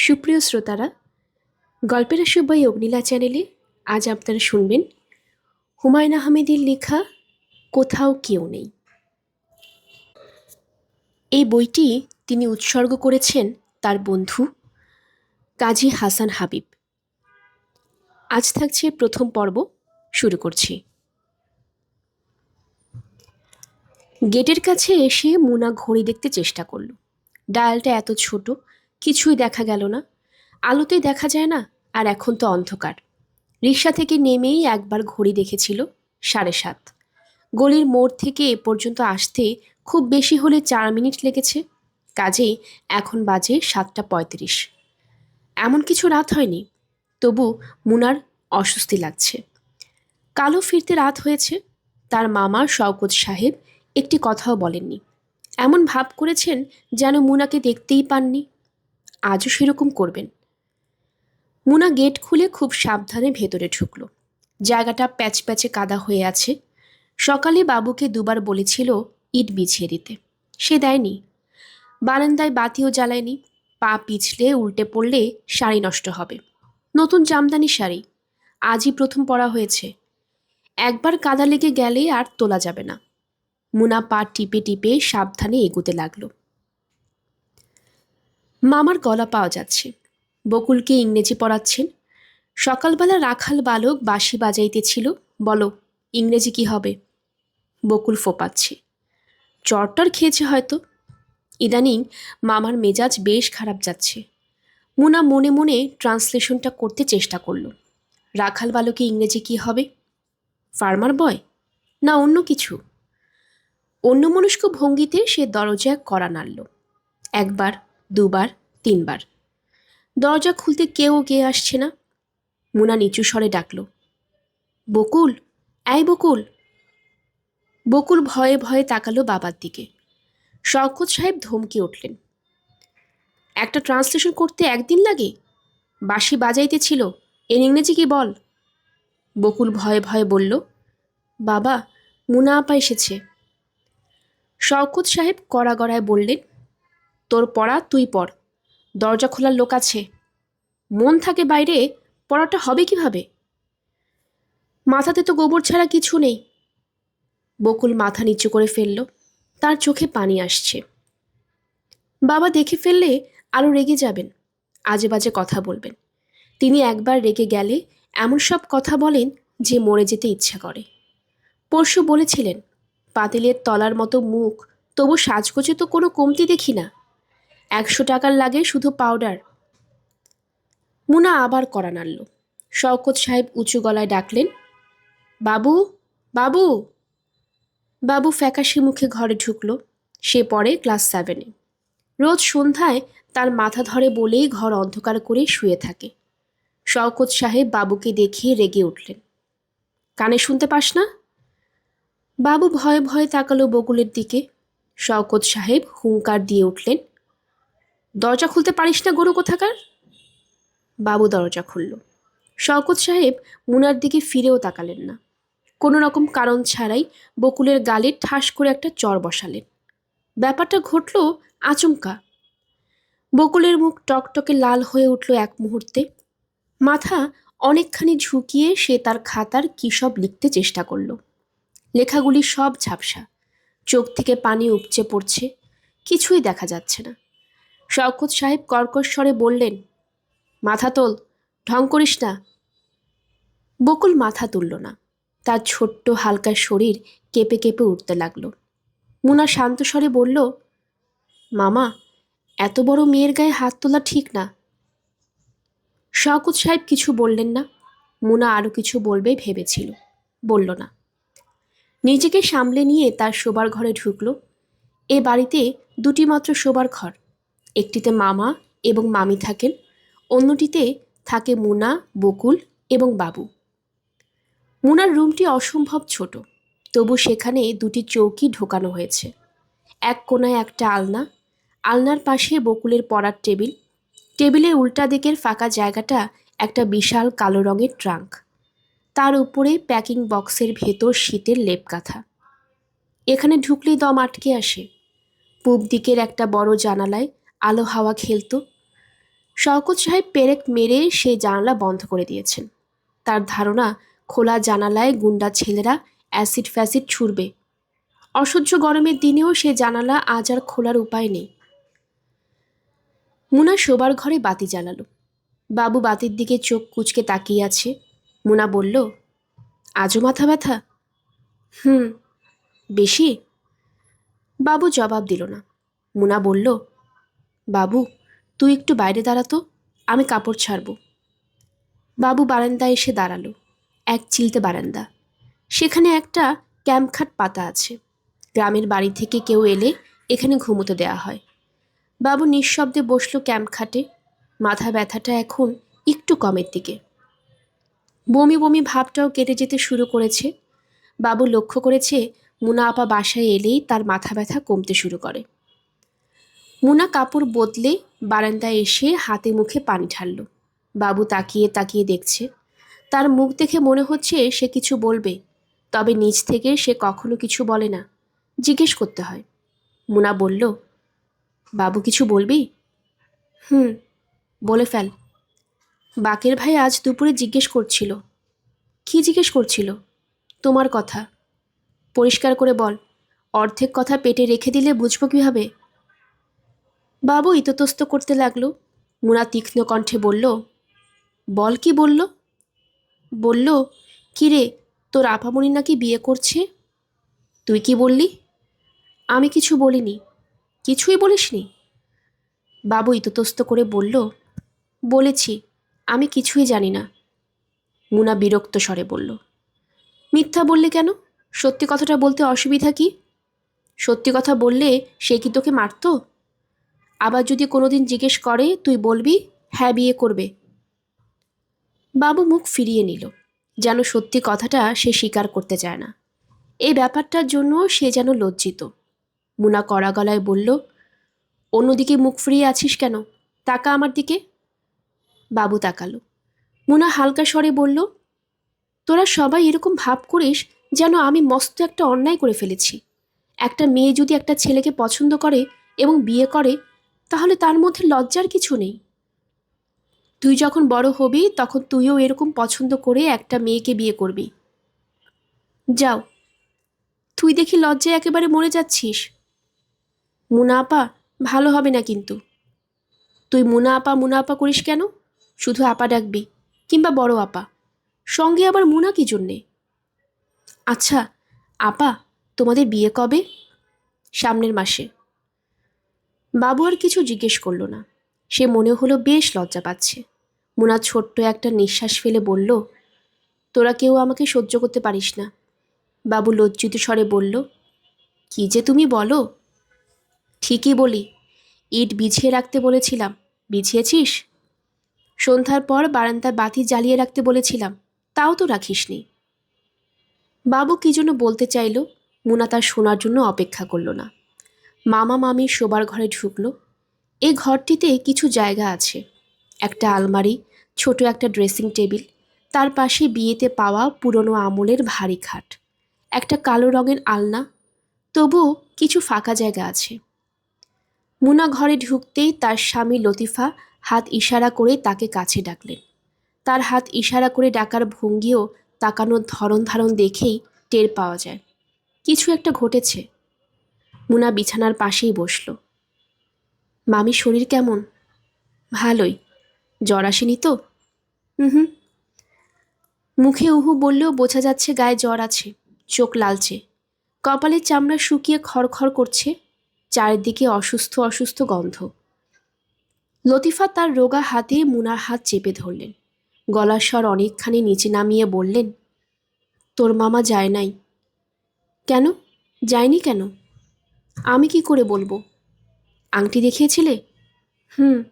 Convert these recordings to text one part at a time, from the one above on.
সুপ্রিয় শ্রোতারা, গল্পের আসর বাই অগ্নিলা চ্যানেলে আজ আপনারা শুনবেন হুমায়ুন আহমেদের লেখা কোথাও কেউ নেই। এই বইটি তিনি উৎসর্গ করেছেন তার বন্ধু কাজী হাসান হাবিব। আজ থাকছে প্রথম পর্ব, শুরু করছি। গেটের কাছে এসে মুনা ঘড়ি দেখতে চেষ্টা করল। ডায়ালটা এত ছোট, কিছুই দেখা গেল না। আলোতেই দেখা যায় না, আর এখন তো অন্ধকার। রিকশা থেকে নেমেই একবার ঘড়ি দেখেছিল 7:30। গলির মোড় থেকে এ পর্যন্ত আসতে খুব বেশি হলে 4 মিনিট লেগেছে। কাজেই এখন বাজে 7:35। এমন কিছু রাত হয়নি, তবু মুনার অস্বস্তি লাগছে। কালো ফিরতে রাত হয়েছে। তার মামা শওকত সাহেব একটি কথাও বলেননি। এমন ভাব করেছেন যেন মুনাকে দেখতেই পাননি। আজও সেরকম করবেন। মুনা গেট খুলে খুব সাবধানে ভেতরে ঢুকল। জায়গাটা প্যাচপ্যাচে কাদা হয়ে আছে। সকালে বাবুকে দুবার বলেছিল ইট বিছিয়ে দিতে, সে দেয়নি। বারান্দায় বাতিও জ্বালায়নি। পা পিছলে উল্টে পড়লে শাড়ি নষ্ট হবে। নতুন জামদানি শাড়ি, আজই প্রথম পরা হয়েছে। একবার কাদা লেগে গেলে আর তোলা যাবে না। মুনা পা টিপে টিপে সাবধানে এগোতে লাগল। মামার গলা পাওয়া যাচ্ছে। বকুলকে ইংরেজি পড়াচ্ছেন। সকালবেলা রাখাল বালক বাঁশি বাজাইতেছিল। বলো, ইংরেজি কি হবে? বকুল ফোপাচ্ছে। চরটর খেয়েছে হয়তো। ইদানিং মামার মেজাজ বেশ খারাপ যাচ্ছে। মুনা মনে মনে ট্রান্সলেশনটা করতে চেষ্টা করল। রাখাল বালকে ইংরেজি কি হবে? ফার্মার বয়, না অন্য কিছু? অন্যমনস্ক ভঙ্গিতে সে দরজায় কড়া নাড়ল। একবার, দুবার, তিনবার। দরজা খুলতে কেউ গিয়ে আসছে না। মুনা নিচু স্বরে ডাকল, বকুল, এই বকুল। বকুল ভয়ে ভয়ে তাকালো বাবার দিকে। শওকত সাহেব ধমকে উঠলেন, একটা ট্রান্সলেশন করতে একদিন লাগে? বাঁশি বাজাইতেছিল, এর ইংরেজি কি বল? বকুল ভয়ে ভয়ে বলল, বাবা, মুনা আপা এসেছে। শওকত সাহেব কড়া গড়ায় বললেন, তোর পড়া তুই পড়, দরজা খোলার লোক আছে। মন থাকে বাইরে, পড়াটা হবে কিভাবে? মাথাতে তো গোবর ছাড়া কিছু নেই। বকুল মাথা নিচু করে ফেলল। তার চোখে পানি আসছে। বাবা দেখে ফেললে আরও রেগে যাবেন, আজে বাজে কথা বলবেন। তিনি একবার রেগে গেলে এমন সব কথা বলেন যে মরে যেতে ইচ্ছা করে। পরশু বলেছিলেন, পাতিলের তলার মতো মুখ, তবু সাজগোজে তো কোনো কমতি দেখি না। 100 টাকার লাগে শুধু পাউডার। মুনা আবার কড়া নাড়ল। শওকত সাহেব উঁচু গলায় ডাকলেন, বাবু, বাবু। বাবু ফ্যাকাশে মুখে ঘরে ঢুকল। সে পড়ে ক্লাস 7-এ। রোজ সন্ধ্যায় তার মাথা ধরে বলেই ঘর অন্ধকার করে শুয়ে থাকে। শওকত সাহেব বাবুকে দেখিয়ে রেগে উঠলেন, কানে শুনতে পাস না? বাবু ভয়ে ভয়ে তাকালো বকুলের দিকে। শওকত সাহেব হুঙ্কার দিয়ে উঠলেন, দরজা খুলতে পারিস না গরু কোথাকার? বাবু দরজা খুলল। শওকত সাহেব মুনার দিকে ফিরেও তাকালেন না। কোনো রকম কারণ ছাড়াই বকুলের গালে ঠাস করে একটা চর বসালেন। ব্যাপারটা ঘটল আচমকা। বকুলের মুখ টকটকে লাল হয়ে উঠল এক মুহূর্তে। মাথা অনেকখানি ঝুঁকিয়ে সে তার খাতার কী সব লিখতে চেষ্টা করল। লেখাগুলি সব ঝাপসা, চোখ থেকে পানি উপচে পড়ছে, কিছুই দেখা যাচ্ছে না। শওকত সাহেব কর্কশ স্বরে বললেন, মাথা তোল, ঢং করিস না। বকুল মাথা তুলল না। তার ছোট্ট হালকা শরীর কেঁপে কেঁপে উঠতে লাগলো। মুনা শান্ত স্বরে বলল, মামা, এত বড় মেয়ের গায়ে হাত তোলা ঠিক না। শওকত সাহেব কিছু বললেন না। মুনা আরও কিছু বলবে ভেবেছিল, বলল না। নিজেকে সামলে নিয়ে তার শোবার ঘরে ঢুকল। এ বাড়িতে দুটি মাত্র শোবার ঘর। একটিতে মামা এবং মামি থাকেন, অন্যটিতে থাকে মুনা, বকুল এবং বাবু। মুনার রুমটি অসম্ভব ছোট, তবু সেখানে দুটি চৌকি ঢোকানো হয়েছে। এক কোণায় একটা আলনা, আলনার পাশে বকুলের পড়ার টেবিল, টেবিলের উল্টা দিকের ফাঁকা জায়গাটা একটা বিশাল কালো রঙের ট্রাঙ্ক, তার উপরে প্যাকিং বক্সের ভেতর শীতের লেপ কাঁথা। এখানে ঢুকলেই দম আটকে আসে। পূব দিকের একটা বড় জানালায় আলো হাওয়া খেলত। শওকত সাহেব পেরেক মেরে সেই জানালা বন্ধ করে দিয়েছেন। তার ধারণা খোলা জানালায় গুন্ডা ছেলেরা অ্যাসিড ফ্যাসিড ছুড়বে। অসহ্য গরমের দিনেও সে জানালা আজ আর খোলার উপায় নেই। মুনা শোবার ঘরে বাতি জ্বালালো। বাবু বাতির দিকে চোখ কুঁচকে তাকিয়ে আছে। মুনা বলল, আজও মাথা ব্যথা? হুম। বেশি? বাবু জবাব দিল না। মুনা বলল, বাবু তুই একটু বাইরে দাঁড়াতো, আমি কাপড় ছাড়ব। বাবু বারান্দায় এসে দাঁড়ালো। এক চিলতে বারান্দা। সেখানে একটা ক্যাম্পখাট পাতা আছে। গ্রামের বাড়ি থেকে কেউ এলে এখানে ঘুমোতে দেয়া হয়। বাবু নিঃশব্দে বসল ক্যাম্পখাটে। মাথা ব্যথাটা এখন একটু কমের দিকে। বমি বমি ভাবটাও কেটে যেতে শুরু করেছে। বাবু লক্ষ্য করেছে মুনা আপা বাসায় এলেই তার মাথা ব্যথা কমতে শুরু করে। মুনা কাপড় বদলে বারান্দায় এসে হাতে মুখে পানি ঢালল। বাবু তাকিয়ে তাকিয়ে দেখছে। তার মুখ দেখে মনে হচ্ছে সে কিছু বলবে, তবে নিজ থেকে সে কখনো কিছু বলে না, জিজ্ঞেস করতে হয়। মুনা বলল, বাবু কিছু বলবি? হুম, বলে ফেল। বাকের ভাই আজ দুপুরে জিজ্ঞেস করছিল। কি জিজ্ঞেস করছিল? তোমার কথা। পরিষ্কার করে বল, অর্ধেক কথা পেটে রেখে দিলে বুঝবো কীভাবে? বাবু ইতস্তত করতে লাগলো। মুনা তীক্ষ্ণ কণ্ঠে বলল, বল কি বলল? বলল, কি রে, তোর আপামনি নাকি বিয়ে করছে? তুই কি বললি? আমি কিছু বলিনি। কিছুই বলিসনি? বাবু ইতস্তত করে বলল, বলেছি, আমি কিছুই জানি না। মুনা বিরক্ত স্বরে বলল, মিথ্যা বললে কেন? সত্যি কথাটা বলতে অসুবিধা কি? সত্যি কথা বললে সে কি তোকে মারত? আবার যদি কোনোদিন জিজ্ঞেস করে তুই বলবি, হ্যাঁ বিয়ে করবে। বাবু মুখ ফিরিয়ে নিল, যেন সত্যি কথাটা সে স্বীকার করতে চায় না। এই ব্যাপারটার জন্য সে যেন লজ্জিত। মুনা কড়া গলায় বলল, অন্যদিকে মুখ ফিরিয়ে আছিস কেন? তাকা আমার দিকে। বাবু তাকালো। মুনা হালকা স্বরে বলল, তোরা সবাই এরকম ভাব করিস যেন আমি মস্ত একটা অন্যায় করে ফেলেছি। একটা মেয়ে যদি একটা ছেলেকে পছন্দ করে এবং বিয়ে করে, তাহলে তার মধ্যে লজ্জার কিছু নেই। তুই যখন বড় হবি তখন তুইও এরকম পছন্দ করে একটা মেয়েকে বিয়ে করবি। যাও, তুই দেখি লজ্জায় একেবারে মরে যাচ্ছিস। মুনা আপা, ভালো হবে না কিন্তু। তুই মুনা আপা করিস কেন? শুধু আপা ডাকবি, কিংবা বড় আপা। সঙ্গে আবার মুনা কি জন্যে? আচ্ছা আপা, তোমাদের বিয়ে কবে? সামনের মাসে। বাবু আর কিছু জিজ্ঞেস করল না। সে মনে হলো বেশ লজ্জা পাচ্ছে। মুনা ছোট্ট একটা নিঃশ্বাস ফেলে বলল, তোরা কেউ আমাকে সহ্য করতে পারিস না। বাবু লজ্জিত স্বরে বলল, কি যে তুমি বলো। ঠিকই বলি। ইট বিছিয়ে রাখতে বলেছিলাম, বিছিয়েছিস? সন্ধ্যার পর বারান্দার বাতি জ্বালিয়ে রাখতে বলেছিলাম, তাও তো রাখিসনি। বাবু কি জন্য বলতে চাইল, মুনা তার শোনার জন্য অপেক্ষা করল না। মামা মামি শোবার ঘরে ঢুকলো। এই ঘরটিতে কিছু জায়গা আছে। একটা আলমারি, ছোট একটা ড্রেসিং টেবিল, তার পাশে বিয়েতে পাওয়া পুরনো আমলের ভারী খাট, একটা কালো রঙের আলনা, তবুও কিছু ফাঁকা জায়গা আছে। মুনা ঘরে ঢুকতেই তার স্বামী লতিফা হাত ইশারা করে তাকে কাছে ডাকলেন। তার হাত ইশারা করে ডাকার ভঙ্গিও তাকানোর ধরন ধারণ দেখেই টের পাওয়া যায় কিছু একটা ঘটেছে। মুনা বিছানার পাশেই বসল। মামির শরীর কেমন? ভালোই। জ্বর আসেনি তো? হুম। মুখে উহু বললেও বোঝা যাচ্ছে গায়ে জ্বর আছে। চোখ লালচে, কপালের চামড়া শুকিয়ে খড়খড় করছে। চারিদিকে অসুস্থ অসুস্থ গন্ধ। লতিফা তার রোগা হাতে মুনার হাত চেপে ধরলেন। গলার স্বর অনেকখানি নিচে নামিয়ে বললেন, তোর মামা যায় নাই। কেন? যায়নি কেন? আমি কি করে বলবো? আংটি দেখিয়েছিলে? হুম।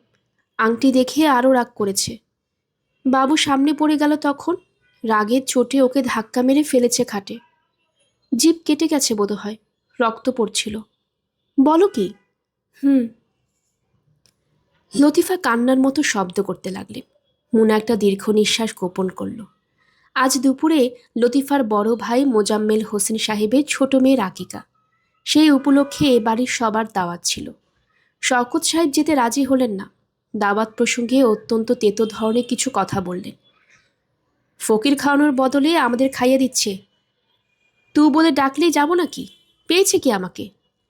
আংটি দেখে আরও রাগ করেছে। বাবু সামনে পড়ে গেল তখন। রাগের চোটে ওকে ধাক্কা মেরে ফেলেছে খাটে। জিভ কেটে গেছে বোধহয়, রক্ত পড়ছিল। বলো কি? হুম। লতিফা কান্নার মতো শব্দ করতে লাগলেন। মুনা একটা দীর্ঘ নিঃশ্বাস গোপন করল। আজ দুপুরে লতিফার বড় ভাই মোজাম্মেল হোসেন সাহেবের ছোট মেয়ের আকিকা। সেই উপলক্ষে এ বাড়ির সবার দাওয়াত ছিল। শওকত সাহেব যেতে রাজি হলেন না। দাওয়াত প্রসঙ্গে অত্যন্ত তেতো ধরনের কিছু কথা বললেন। ফকির খাওয়ানোর বদলে আমাদের খাইয়ে দিচ্ছে। তুই বলে ডাকলেই যাব নাকি? পেয়েছে কি আমাকে?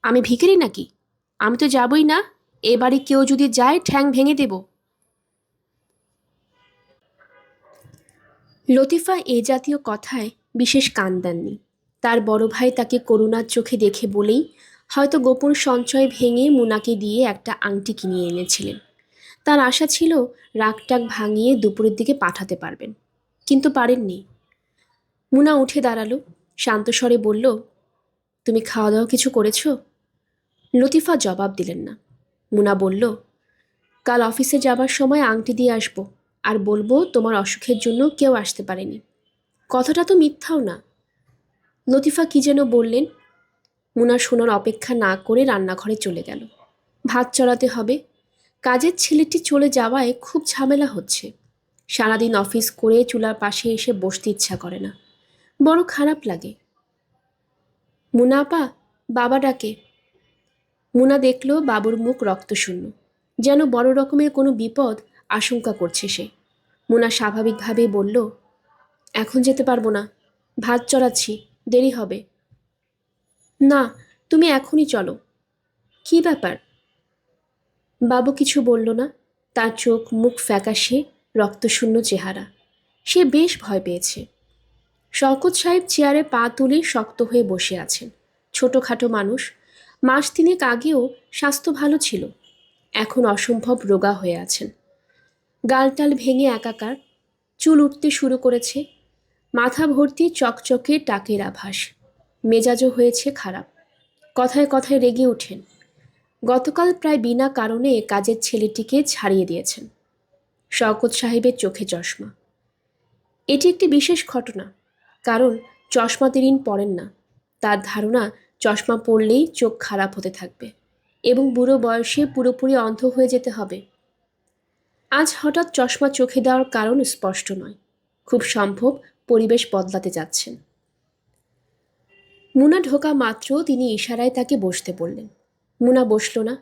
আমি ভিখারি নাকি? আমি তো যাবই না। এ বাড়ি কেউ যদি যায় ঠ্যাং ভেঙে দেব। লতিফা এ জাতীয় কথায় বিশেষ কান দেননি। তার বড় ভাই তাকে করুণার চোখে দেখে বলেই হয়তো গোপন সঞ্চয় ভেঙে মুনাকে দিয়ে একটা আংটি কিনিয়ে এনেছিলেন। তার আশা ছিল রাগটাগ ভাঙিয়ে দুপুরের দিকে পাঠাতে পারবেন, কিন্তু পারেননি। মুনা উঠে দাঁড়ালো, শান্ত স্বরে বলল, তুমি খাওয়া দাওয়া কিছু করেছো? লতিফা জবাব দিলেন না। মুনা বলল, কাল অফিসে যাবার সময় আংটি দিয়ে আসবো, আর বলবো তোমার অসুখের জন্য কেউ আসতে পারেনি। কথাটা তো মিথ্যাও না। লতিফা কি যেন বললেন। মুনা শোনার অপেক্ষা না করে রান্নাঘরে চলে গেল। ভাত চড়াতে হবে। কাজের ছেলেটি চলে যাওয়ায় খুব ঝামেলা হচ্ছে। সারাদিন অফিস করে চুলার পাশে এসে বসতে ইচ্ছা করে না, বড় খারাপ লাগে। মুনা আপা, বাবা ডাকে। মুনা দেখল বাবুর মুখ রক্তশূন্য, যেন বড় রকমের কোনো বিপদ আশঙ্কা করছে সে। মুনা স্বাভাবিকভাবেই বলল, এখন যেতে পারবো না, ভাত চড়াচ্ছি, দেরি হবে। না, তুমি এখনই চলো। কি ব্যাপার? বাবু কিছু বলল না। তার চোখ মুখ ফ্যাকাশে, রক্তশূন্য চেহারা। সে বেশ ভয় পেয়েছে। শওকত সাহেব চেয়ারে পা তুলে শক্ত হয়ে বসে আছেন। ছোটোখাটো মানুষ, মাস তিনেক আগেও স্বাস্থ্য ভালো ছিল, এখন অসম্ভব রোগা হয়ে আছেন। গালটাল ভেঙে একাকার, চুল উঠতে শুরু করেছে, মাথা ভর্তি চকচকে টাকের আভাস। মেজাজও হয়েছে খারাপ, কথায় কথায় রেগে ওঠেন। গতকাল প্রায় বিনা কারণে কাজের ছেলেটিকে ছাড়িয়ে দিয়েছেন। শওকত সাহেবের চোখে চশমা। এটি একটি বিশেষ ঘটনা, কারণ চশমা তিনি পরেন না। তার ধারণা চশমা পরলেই চোখ খারাপ হতে থাকবে এবং বুড়ো বয়সে পুরোপুরি অন্ধ হয়ে যেতে হবে। আজ হঠাৎ চশমা চোখে দেওয়ার কারণ স্পষ্ট নয়। খুব সম্ভব পরিবেশ বদলাতে যাচ্ছেন। মুনা ঢোকা মাত্র তিনি ইশারায় তাকে বসতে বললেন। মুনা বসল না।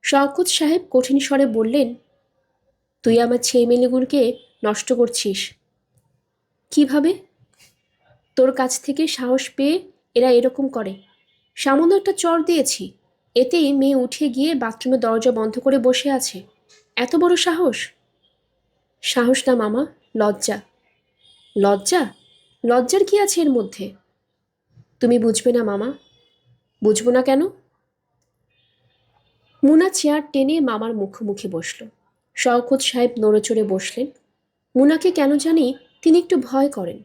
শওকত সাহেব কঠিন স্বরে বললেন, তুই আমার ছেলেমেয়েগুলোকে নষ্ট করছিস। কিভাবে? তোর কাছ থেকে সাহস পেয়ে এরা এরকম করে। সামান্য একটা চর দিয়েছি, এতেই মেয়ে উঠে গিয়ে বাথরুমের দরজা বন্ধ করে বসে আছে। এত বড় সাহস! সাহস না মামা, লজ্জা। লজ্জা? লজ্জার কি আছে এর মধ্যে? তুমি বুঝবে না মামা। বুঝবো না কেন? মুনা চেয়ার টেনে মামার মুখোমুখি বসল। শওকত সাহেব নড়েচড়ে বসলেন। মুনাকে কেন জানি তিনি একটু ভয় করেন।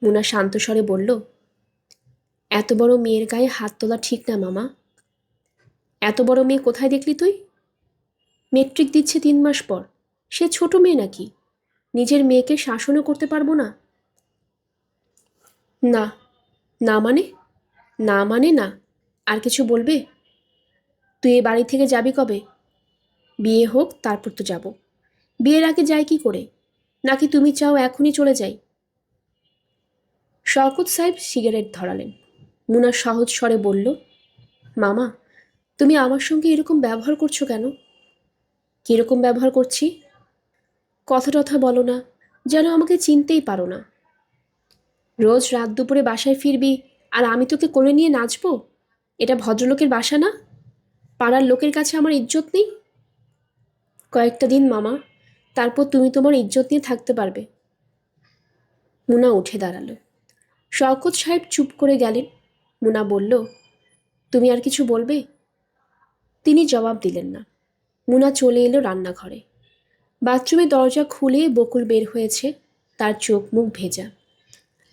মুনা শান্ত স্বরে বলল, এত বড় মেয়ের গায়ে হাত তোলা ঠিক না মামা। এত বড় মেয়ে কোথায় দেখলি তুই? মেট্রিক দিচ্ছে 3 মাস পর। সে ছোট মেয়ে নাকি? নিজের মেয়েকে শাসনও করতে পারবো না? না। না মানে? না মানে না। আর কিছু বলবে? তুই এ বাড়ি থেকে যাবি কবে? বিয়ে হোক তারপর তো যাব। বিয়ের আগে যাই কি করে? নাকি তুমি চাও এখনই চলে যাই? শওকত সাহেব সিগারেট ধরালেন। মুনা সহজ স্বরে বলল, মামা, তুমি আমার সঙ্গে এরকম ব্যবহার করছো কেন? কীরকম ব্যবহার করছি? কথা টথা বলো না, যেন আমাকে চিনতেই পারো না। রোজ রাত দুপুরে বাসায় ফিরবি আর আমি তোকে কোলে নিয়ে নাচবো? এটা ভদ্রলোকের বাসা না? পাড়ার লোকের কাছে আমার ইজ্জত নেই? কয়েকটা দিন মামা, তারপর তুমি তোমার ইজ্জত নিয়ে থাকতে পারবে। মুনা উঠে দাঁড়ালো। শওকত সাহেব চুপ করে গেলেন। মুনা বলল, তুমি আর কিছু বলবে? তিনি জবাব দিলেন না। মুনা চলে এলো রান্নাঘরে। বাথরুমের দরজা খুলে বকুল বের হয়েছে। তার চোখ মুখ ভেজা,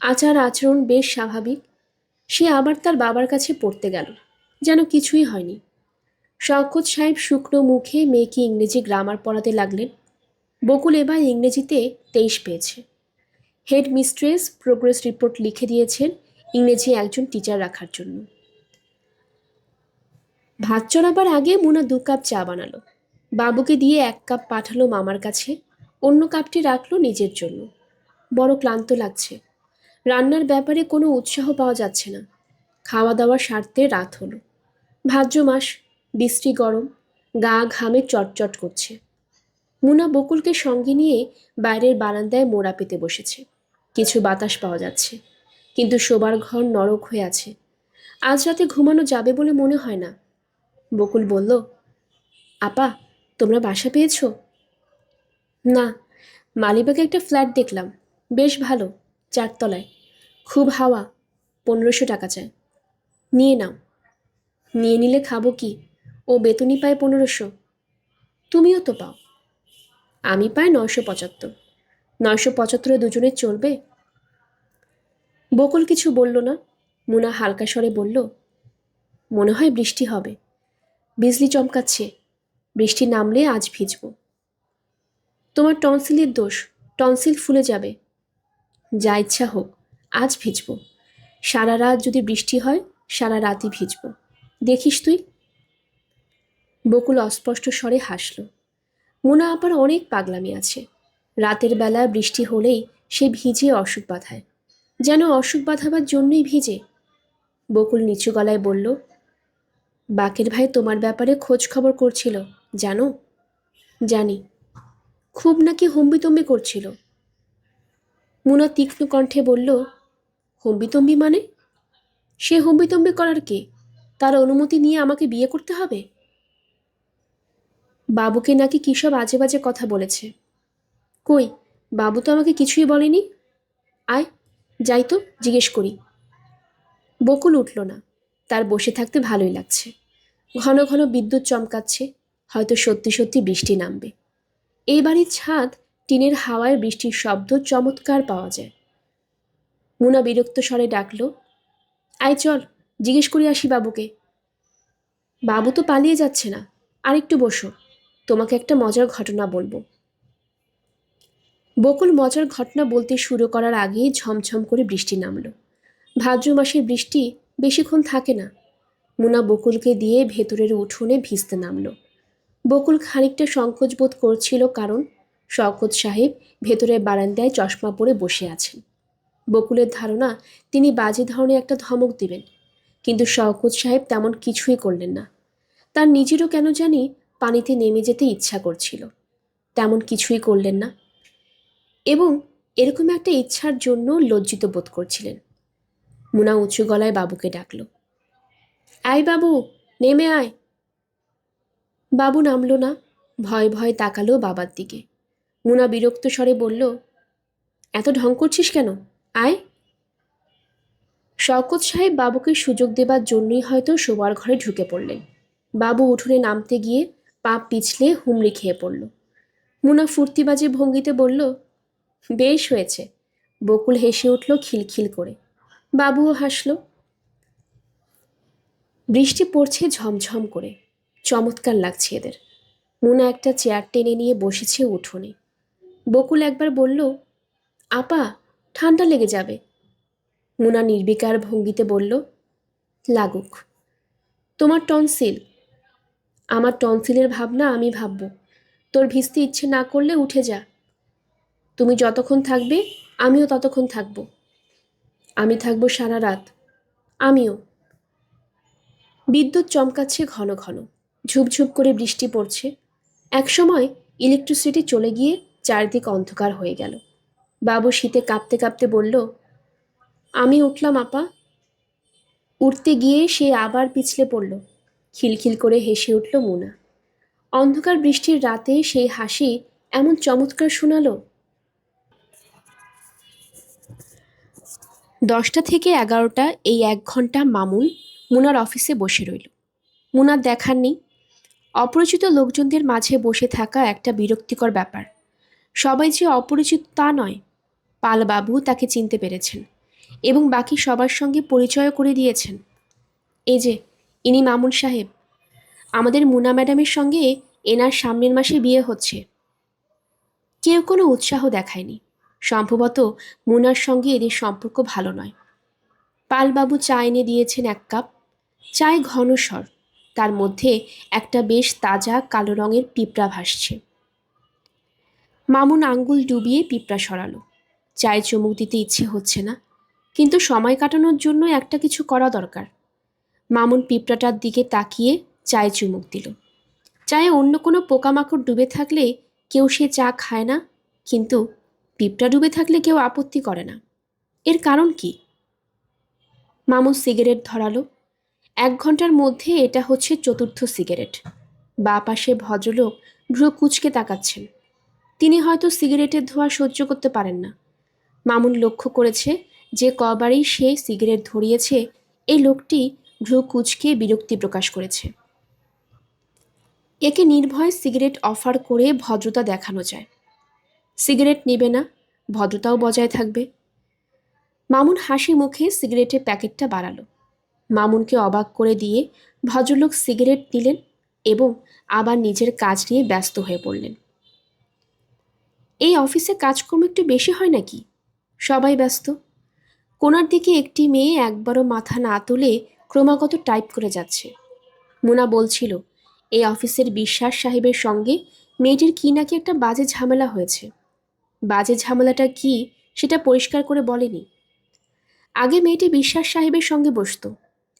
আচার আচরণ বেশ স্বাভাবিক। সে আবার তার বাবার কাছে পড়তে গেল, যেন কিছুই হয়নি। শওকত সাহেব শুকনো মুখে মেয়েকে ইংরেজি গ্রামার পড়াতে লাগলেন। বকুল এবার ইংরেজিতে 23 পেয়েছে। হেড মিস্ট্রেস প্রোগ্রেস রিপোর্ট লিখে দিয়েছেন ইংরেজি একজন টিচার রাখার জন্য। ভাত চড়াবার আগে মুনা 2 কাপ চা বানালো। বাবুকে দিয়ে 1 কাপ পাঠালো মামার কাছে, অন্য কাপটি রাখলো নিজের জন্য। বড় ক্লান্ত লাগছে। রান্নার ব্যাপারে কোনো উৎসাহ পাওয়া যাচ্ছে না। খাওয়া দাওয়া সারতে রাত হলো। ভাদ্র মাস, বৃষ্টি গরম, গা ঘামে চটচট করছে। মুনা বকুলকে সঙ্গে নিয়ে বাইরের বারান্দায় মোড়া পেতে বসেছে। কিছু বাতাস পাওয়া যাচ্ছে, কিন্তু শোবার ঘর নরক হয়ে আছে। আজ রাতে ঘুমানো যাবে বলে মনে হয় না। বকুল বলল, আপা, তোমরা বাসা পেয়েছো? না, মালিবাগে একটা ফ্ল্যাট দেখলাম, বেশ ভালো, 4 তলায়, খুব হাওয়া, 1500 টাকা চায়। নিয়ে নাও। নিয়ে নিলে খাবো কি? ও বেতনই পায় 1500। তুমিও তো পাও। আমি পাই 975। 975 দুজনের চলবে? বকুল কিছু বলল না। মুনা হালকা স্বরে বলল, মনে হয় বৃষ্টি হবে, বিজলি চমকাচ্ছে, বৃষ্টি নামলে আজ ভিজব। তোমার টনসিলের দোষ, টনসিল ফুলে যাবে। যা ইচ্ছা হোক, আজ ভিজব। সারা রাত যদি বৃষ্টি হয়, সারা রাতই ভিজব, দেখিস তুই। বকুল অস্পষ্ট স্বরে হাসল। মুনা আবার অনেক পাগলামি আছে। রাতের বেলা বৃষ্টি হলেই সে ভিজে অসুখ বাঁধায়, যেন অসুখ বাঁধাবার জন্যই ভিজে। বকুল নিচু গলায় বলল, বাকের ভাই তোমার ব্যাপারে খোঁজ খবর করছিল, জানো? জানি। খুব নাকি হম্বিতম্বি করছিল। মুনা তীক্ষ্ণ কণ্ঠে বলল, হম্বিতম্বি মানে? সে হম্বিতম্বি করার কে? তার অনুমতি নিয়ে আমাকে বিয়ে করতে হবে? বাবুকে নাকি কী সব আজে বাজে কথা বলেছে। কই, বাবু তো আমাকে কিছুই বলেনি। আয়, যাই তো, জিজ্ঞেস করি। বকুল উঠল না। তার বসে থাকতে ভালোই লাগছে। ঘন ঘন বিদ্যুৎ চমকাচ্ছে, হয়তো সত্যি সত্যি বৃষ্টি নামবে। এই বাড়ির ছাদ, টিনের হাওয়ায় বৃষ্টির শব্দ চমৎকার পাওয়া যায়। মুনা বিরক্ত স্বরে ডাকল, আয় চল, জিজ্ঞেস করি আসি বাবুকে। বাবু তো পালিয়ে যাচ্ছে না, আর একটু বসো, তোমাকে একটা মজার ঘটনা বলবো। বকুল মজার ঘটনা বলতে শুরু করার আগেই ঝমঝম করে বৃষ্টি নামল। ভাদ্র মাসের বৃষ্টি বেশিক্ষণ থাকে না। মুনা বকুলকে দিয়ে ভেতরের উঠোনে ভিজতে নামল। বকুল খানিকটা সংকোচ বোধ করছিল, কারণ শওকত সাহেব ভেতরের বারান্দায় চশমা পরে বসে আছেন। বকুলের ধারণা তিনি বাজে ধরনের একটা ধমক দিবেন, কিন্তু শওকত সাহেব তেমন কিছুই করলেন না। তার নিজেরও কেন জানি পানিতে নেমে যেতে ইচ্ছা করছিল, তেমন কিছুই করলেন না, এবং এরকম একটা ইচ্ছার জন্য লজ্জিত বোধ করছিলেন। মুনা উঁচু গলায় বাবুকে ডাকল, আয় বাবু, নেমে আয়। বাবু নামল না, ভয় ভয় তাকালো বাবার দিকে। মুনা বিরক্ত স্বরে বলল, এত ঢং করছিস কেন? আয়। শওকত সাহেব বাবুকে সুযোগ দেবার জন্যই হয়তো শোবার ঘরে ঢুকে পড়লেন। বাবু উঠোনে নামতে গিয়ে পা পিছলে হুমড়ি খেয়ে পড়ল। মুনা ফুর্তিবাজে ভঙ্গিতে বলল, বেশ হয়েছে। বকুল হেসে উঠল খিলখিল করে। বাবুও হাসল। বৃষ্টি পড়ছে ঝমঝম করে, চমৎকার লাগছে এদের। মুনা একটা চেয়ার টেনে নিয়ে বসেছে উঠোনে। বকুল একবার বলল, আপা, ঠান্ডা লেগে যাবে। মুনা নির্বিকার ভঙ্গিতে বলল, লাগুক। তোমার টনসিল। আমার টনসিলের ভাবনা আমি ভাবব। তোর ভিজতে ইচ্ছে না করলে উঠে যা। তুমি যতক্ষণ থাকবে আমিও ততক্ষণ থাকব। আমি থাকবো সারা রাত। আমিও। বিদ্যুৎ চমকাচ্ছে ঘন ঘন, ঝুপঝুপ করে বৃষ্টি পড়ছে। একসময় ইলেকট্রিসিটি চলে গিয়ে চারদিক অন্ধকার হয়ে গেল। বাবু শীতে কাঁপতে কাঁপতে বলল, আমি উঠলাম আপা। উঠতে গিয়ে সে আবার পিছলে পড়ল। খিলখিল করে হেসে উঠল মুনা। অন্ধকার বৃষ্টির রাতে সেই হাসি এমন চমৎকার শোনালো। 10টা থেকে 11টা এই 1 ঘন্টা মামুন মুনার অফিসে বসে রইল। মুনার দেখার নেই। অপরিচিত লোকজনদের মাঝে বসে থাকা একটা বিরক্তিকর ব্যাপার। সবাই যে অপরিচিত তা নয়। পালবাবু তাকে চিনতে পেরেছেন এবং বাকি সবার সঙ্গে পরিচয় করে দিয়েছেন। এই যে, ইনি মামুন সাহেব। আমাদের মুনা ম্যাডামের সঙ্গে এনার সামনের মাসে বিয়ে হচ্ছে। কেউ কোনো উৎসাহ দেখায়নি। সম্ভবত মুনার সঙ্গে এদের সম্পর্ক ভালো নয়। পালবাবু চা এনে দিয়েছেন 1 কাপ। চায় ঘনস্বর, তার মধ্যে একটা বেশ তাজা কালো রঙের পিঁপড়া ভাসছে। মামুন আঙ্গুল ডুবিয়ে পিঁপড়া সরালো। চায়ে চুমুক দিতে ইচ্ছে হচ্ছে না, কিন্তু সময় কাটানোর জন্য একটা কিছু করা দরকার। মামুন পিঁপড়াটার দিকে তাকিয়ে চায়ে চুমুক দিল। চায়ে অন্য কোনো পোকামাকড় ডুবে থাকলে কেউ সে চা খায় না, কিন্তু পিঁপড়া ডুবে থাকলে কেউ আপত্তি করে না। এর কারণ কি? মামুন সিগারেট ধরালো। 1 ঘন্টার মধ্যে এটা হচ্ছে 4র্থ সিগারেট। বাঁ পাশে ভদ্রলোক ভ্রু কুঁচকে তাকাচ্ছেন। তিনি হয়তো সিগারেটের ধোঁয়া সহ্য করতে পারেন না। মামুন লক্ষ্য করেছে যে কবারই সে সিগারেট ধরিয়েছে, এই লোকটি ভ্রু কুঁচকে বিরক্তি প্রকাশ করেছে। একে নির্ভয়ে সিগারেট অফার করে ভদ্রতা দেখানো যায়। সিগারেট নেবে না, ভদ্রতাও বজায় থাকবে। মামুন হাসি মুখে সিগারেটের প্যাকেটটা বাড়ালো। মামুনকে অবাক করে দিয়ে ভদ্রলোক সিগারেট নিলেন এবং আবার নিজের কাজ নিয়ে ব্যস্ত হয়ে পড়লেন। এই অফিসে কাজকর্ম একটু বেশি হয় নাকি? সবাই ব্যস্ত। কোনার দিকে একটি মেয়ে একবারও মাথা না তুলে ক্রমাগত টাইপ করে যাচ্ছে। মুনা বলছিল এই অফিসের বিশ্বাস সাহেবের সঙ্গে মেয়েটির কি নাকি একটা বাজে ঝামেলা হয়েছে। বাজে ঝামেলাটা কি সেটা পরিষ্কার করে বলেনি। আগে মেয়েটি বিশ্বাস সাহেবের সঙ্গে বসতো,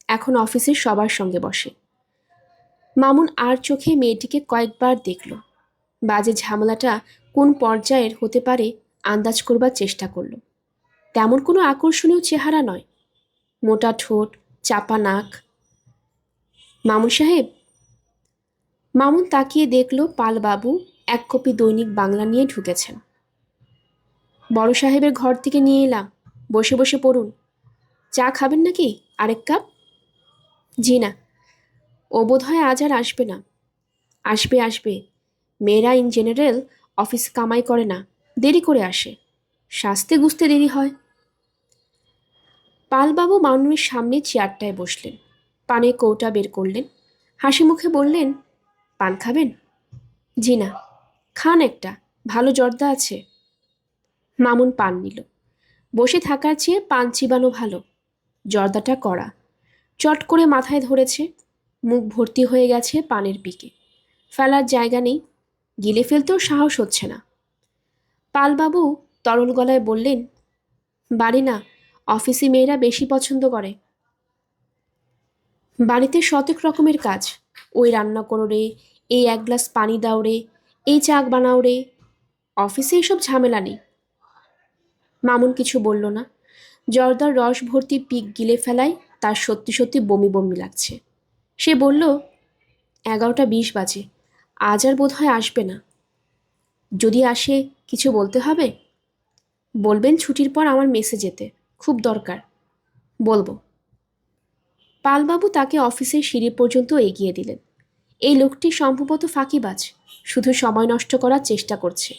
এখন অফিসের সবার সঙ্গে বসে। মামুন আর চোখে মেয়েটিকে কয়েকবার দেখল। বাজে ঝামেলাটা কোন পর্যায়ের হতে পারে আন্দাজ করবার চেষ্টা করল। তেমন কোনো আকর্ষণীয় চেহারা নয়, মোটা ঠোঁট, চাপা নাক। মামুন সাহেব? মামুন তাকিয়ে দেখল পালবাবু 1 কপি দৈনিক বাংলা নিয়ে ঢুকেছেন। বড় সাহেবের ঘর থেকে নিয়ে এলাম, বসে বসে পড়ুন। চা খাবেন নাকি? আরেক কাপ? জি না, ও বোধহয় আজ আর আসবে না। আসবে আসবে, মেয়েরা ইন জেনারেল অফিস কামাই করে না, দেরি করে আসে, সাজতে গুছতে দেরি হয়। পালবাবু মামুনের সামনে চেয়ারটায় বসলেন, পানের কৌটা বের করলেন, হাসি মুখে বললেন, পান খাবেন? জি না। খান একটা, ভালো জর্দা আছে। মামুন পান নিল। বসে থাকার চেয়ে পান চিবানো ভালো। জর্দাটা কড়া, চট করে মাথায় ধরেছে, মুখ ভর্তি হয়ে গেছে পানের পিকে। ফেলার জায়গা নেই, গিলে ফেলতেও সাহস হচ্ছে না। পালবাবু তরল গলায় বললেন, বাড়ি না, অফিসি মেয়েরা বেশি পছন্দ করে। বাড়িতে শতেক রকমের কাজ, ওই রান্না করো রে, এই 1 গ্লাস পানি দাও রে, এই চা বানাও রে। অফিসে এসব ঝামেলা নেই। মামুন কিছু বলল না। জর্দার রস ভর্তি পিক গিলে ফেলায় তার সত্যি সত্যি বমি বমি লাগছে। সে বলল, 11টা 20 বাজে, আজ আর বোধহয় আসবে না। যদি আসে কিছু বলতে হবে? বলবেন ছুটির পর আমার মেসে যেতে, খুব দরকার। বলবো। পালবাবু তাকে অফিসের সিঁড়ি পর্যন্ত এগিয়ে দিলেন। এই লোকটি সম্ভবত ফাঁকিবাজ, শুধু সময় নষ্ট করার চেষ্টা করছে।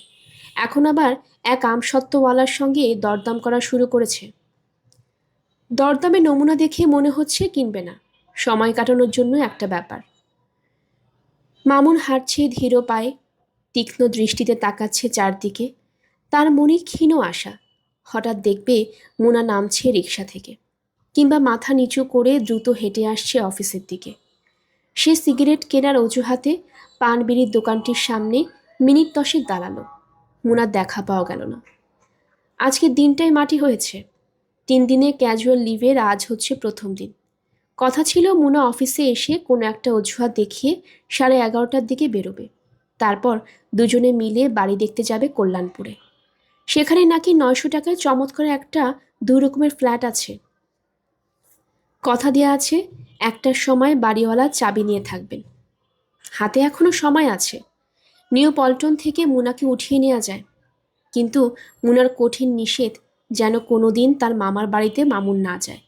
এখন আবার এক আমসত্ত্বওয়ালার সঙ্গে দরদাম করা শুরু করেছে। দরদামে নমুনা দেখে মনে হচ্ছে কিনবে না, সময় কাটানোর জন্য একটা ব্যাপার। মামুন হাঁটছে ধীর পায়ে, তীক্ষ্ণ দৃষ্টিতে তাকাচ্ছে চারদিকে। তার মনে ক্ষীণ আশা, হঠাৎ দেখবে মুনা নামছে রিকশা থেকে, কিংবা মাথা নিচু করে দ্রুত হেঁটে আসছে অফিসের দিকে। সে সিগারেট কেনার অজুহাতে পান বিড়ির দোকানটির সামনে মিনিট 10 দাঁড়ালো। মুনার দেখা পাওয়া গেল না। আজকের দিনটাই মাটি হয়েছে। 3 দিনে ক্যাজুয়াল লিভের আজ হচ্ছে প্রথম দিন। কথা ছিল মুনা অফিসে এসে কোনো একটা অজুহাত দেখিয়ে 11:30টার দিকে বেরোবে। তারপর দুজনে মিলে বাড়ি দেখতে যাবে কল্যাণপুরে। সেখানে নাকি 900 টাকায় চমৎকার একটা 2 রকমের ফ্ল্যাট আছে। কথা দেওয়া আছে 1টার সময় বাড়িওয়ালা চাবি নিয়ে থাকবেন। হাতে এখনো সময় আছে। নিউ পল্টন থেকে মুনাকে উঠিয়ে নেওয়া যায়, কিন্তু মুনার কঠিন নিষেধ যেন কোনোদিন তার মামার বাড়িতে মামুন না যায়।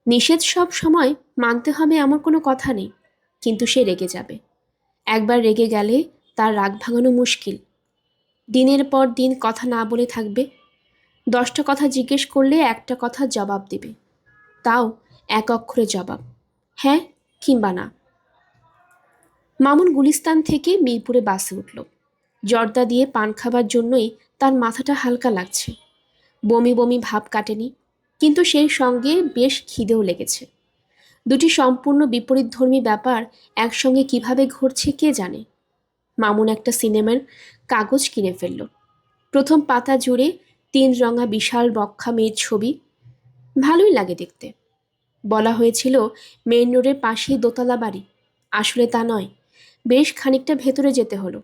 নিষেধ সব সময় মানতে হবে এমন কোনো কথা নেই, কিন্তু সে রেগে যাবে। একবার রেগে গেলে তার রাগ ভাঙানো মুশকিল। দিনের পর দিন কথা না বলে থাকবে। 10টা কথা জিজ্ঞেস করলে একটা কথা জবাব দেবে, তাও 1 অক্ষরে জবাব, হ্যাঁ কিংবা না। মামুন গুলিস্তান থেকে মিরপুরে বাসে উঠল। জর্দা দিয়ে পান খাবার জন্যই তার মাথাটা হালকা লাগছে। বমি বমি ভাব কাটেনি, কিন্তু সেই সঙ্গে বেশ খিদেও লেগেছে। দুটি সম্পূর্ণ বিপরীতধর্মী ব্যাপার একসঙ্গে কিভাবে ঘটছে কে জানে। মামুন একটা সিনেমার কাগজ কিনে ফেলল। প্রথম পাতা জুড়ে 3 রঙা বিশাল বক্ষা মেয়ের ছবি। ভালোই লাগে দেখতে। বলা হয়েছিল মেইন রোডের পাশেই দোতলা বাড়ি, আসলে তা নয়, বেশ খানিকটা ভেতরে যেতে হলো।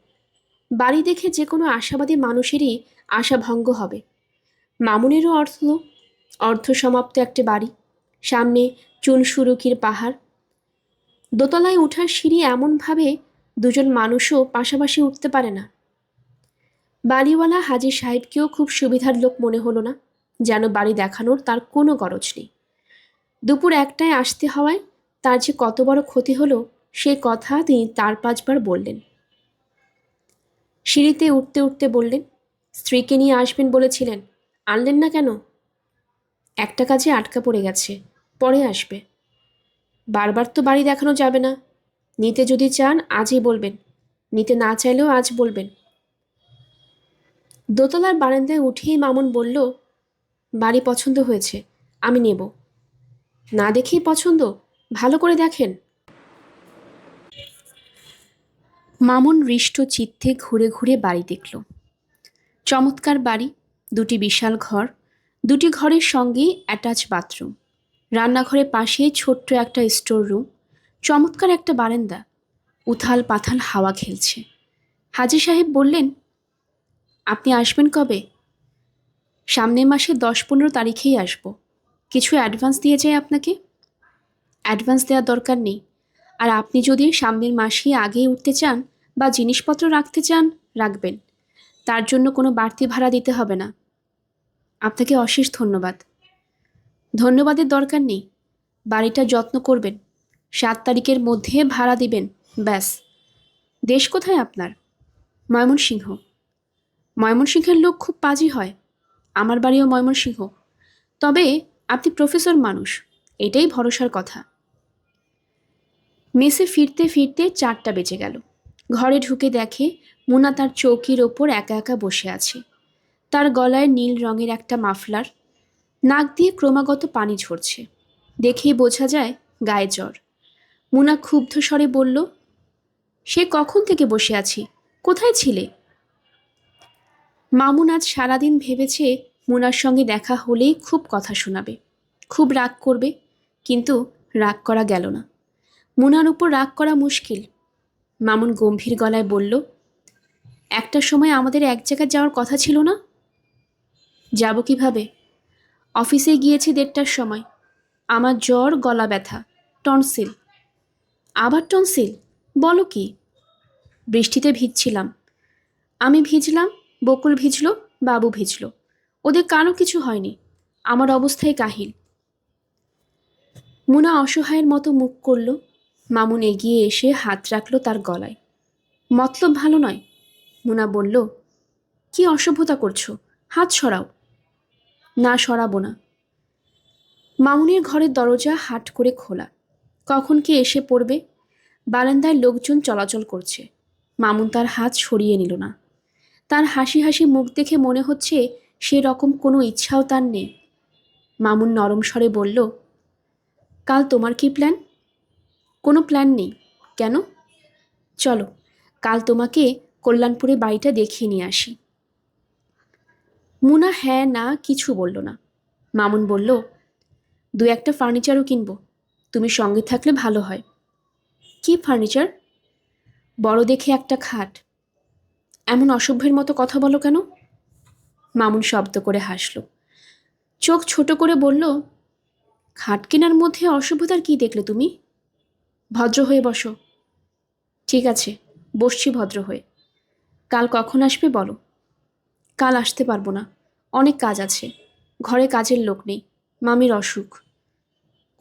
বাড়ি দেখে যে কোনো আশাবাদী মানুষেরই আশা ভঙ্গ হবে। মামুনেরও অর্ধসমাপ্ত একটা বাড়ি, সামনে চুনসুরুকির পাহাড়, দোতলায় ওঠার সিঁড়ি এমনভাবে দুজন মানুষও পাশাপাশি উঠতে পারে না। বাড়িওয়ালা হাজী সাহেবকেও খুব সুবিধার লোক মনে হলো না, যেন বাড়ি দেখানোর তার কোনো গরজ নেই। দুপুর 1টায় আসতে হওয়ায় তার যে কত বড় ক্ষতি হলো সে কথা তিনি 4-5 বার বললেন। সিঁড়িতে উঠতে উঠতে বললেন, স্ত্রীকে নিয়ে আসবেন বলেছিলেন, আনলেন না কেন? একটা কাজে আটকা পড়ে গেছে, পরে আসবে। বারবার তো বাড়ি দেখানো যাবে না। নিতে যদি চান আজই বলবেন, নিতে না চাইলেও আজ বলবেন। দোতলার বারান্দায় উঠেই মামুন বলল, বাড়ি পছন্দ হয়েছে, আমি নেব। না দেখেই পছন্দ? ভালো করে দেখেন। মামুন হৃষ্ট চিত্তে ঘুরে ঘুরে বাড়ি দেখল। চমৎকার বাড়ি, 2টি বিশাল ঘর, 2টি ঘরের সঙ্গেই অ্যাটাচ বাথরুম, রান্নাঘরের পাশেই ছোট্ট একটা স্টোর রুম, চমৎকার একটা বারান্দা, উথাল পাথাল হাওয়া খেলছে। হাজী সাহেব বললেন, আপনি আসবেন কবে? সামনের মাসে 10-15 তারিখেই আসব। কিছু অ্যাডভান্স দিয়ে যাই আপনাকে? অ্যাডভান্স দেওয়ার দরকার নেই। আর আপনি যদি সামনের মাসেই আগেই উঠতে চান বা জিনিসপত্র রাখতে চান, রাখবেন। তার জন্য কোনো বাড়তি ভাড়া দিতে হবে না। আপনাকে অশেষ ধন্যবাদ। ধন্যবাদের দরকার নেই। বাড়িটা যত্ন করবেন, 7 তারিখের মধ্যে ভাড়া দিবেন, ব্যাস। দেশ কোথায় আপনার? ময়মনসিংহ। ময়মনসিংহের লোক খুব পাজি হয়। আমার বাড়িও ময়মনসিংহ। তবে আপনি প্রফেসর মানুষ, এটাই ভরসার কথা। মেসে ফিরতে ফিরতে 4টা বেজে গেল। ঘরে ঢুকে দেখে মুনা তার চৌকির ওপর একা একা বসে আছে। তার গলায় নীল রঙের একটা মাফলার, নাক দিয়ে ক্রমাগত পানি ঝরছে। দেখেই বোঝা যায় গায়ে জ্বর। মুনা ক্ষুব্ধ স্বরে বলল, সে কখন থেকে বসে আছি, কোথায় ছিলে? মামুন আজ সারাদিন ভেবেছে মুনার সঙ্গে দেখা হলেই খুব কথা শোনাবে, খুব রাগ করবে, কিন্তু রাগ করা গেল না। মুনার উপর রাগ করা মুশকিল। মামুন গম্ভীর গলায় বলল, একটা সময় আমাদের এক জায়গায় যাওয়ার কথা ছিল না? যাব কিভাবে? অফিসে গিয়েছি 1:30টার সময়। আমার জ্বর, গলা ব্যথা, টনসিল। আবার টনসিল? বলো কি? বৃষ্টিতে ভিজছিলাম। আমি ভিজলাম, বকুল ভিজল, বাবু ভিজল, ওদের কারো কিছু হয়নি। আমার অবস্থায় কাহিল। মুনা অসহায়ের মতো মুখ করল। মামুন এগিয়ে এসে হাত রাখল তার গলায়। মতলব ভালো নয়। মুনা বলল, কি অসভ্যতা করছো, হাত সরাও। না, সরাবো না। মামুনের ঘরের দরজা হাট করে খোলা। কখন কে এসে পড়বে? বারান্দায় লোকজন চলাচল করছে। মামুন তার হাত সরিয়ে নিল না। তার হাসি হাসি মুখ দেখে মনে হচ্ছে সেরকম কোনো ইচ্ছাও তার নেই। মামুন নরম স্বরে বলল, কাল তোমার কি প্ল্যান? কোনো প্ল্যান নেই। কেন? চলো, কাল তোমাকে কল্যাণপুরে বাড়িটা দেখিয়ে নিয়ে আসি। মুনা হ্যাঁ না কিছু বলল না। মামুন বলল, 2-1টা ফার্নিচারও কিনবো, তুমি সঙ্গে থাকলে ভালো হয়। কি ফার্নিচার? বড় দেখে একটা খাট। এমন অসভ্যের মতো কথা বলো কেন? মামুন শব্দ করে হাসল। চোখ ছোট করে বলল, খাট কেনার মধ্যে অসভ্যতার কি দেখলে তুমি? ভদ্র হয়ে বসো। ঠিক আছে, বসছি ভদ্র হয়ে। কাল কখন আসবে বলো? কাল আসতে পারবো না, অনেক কাজ আছে। ঘরে কাজের লোক নেই, মামির অসুখ।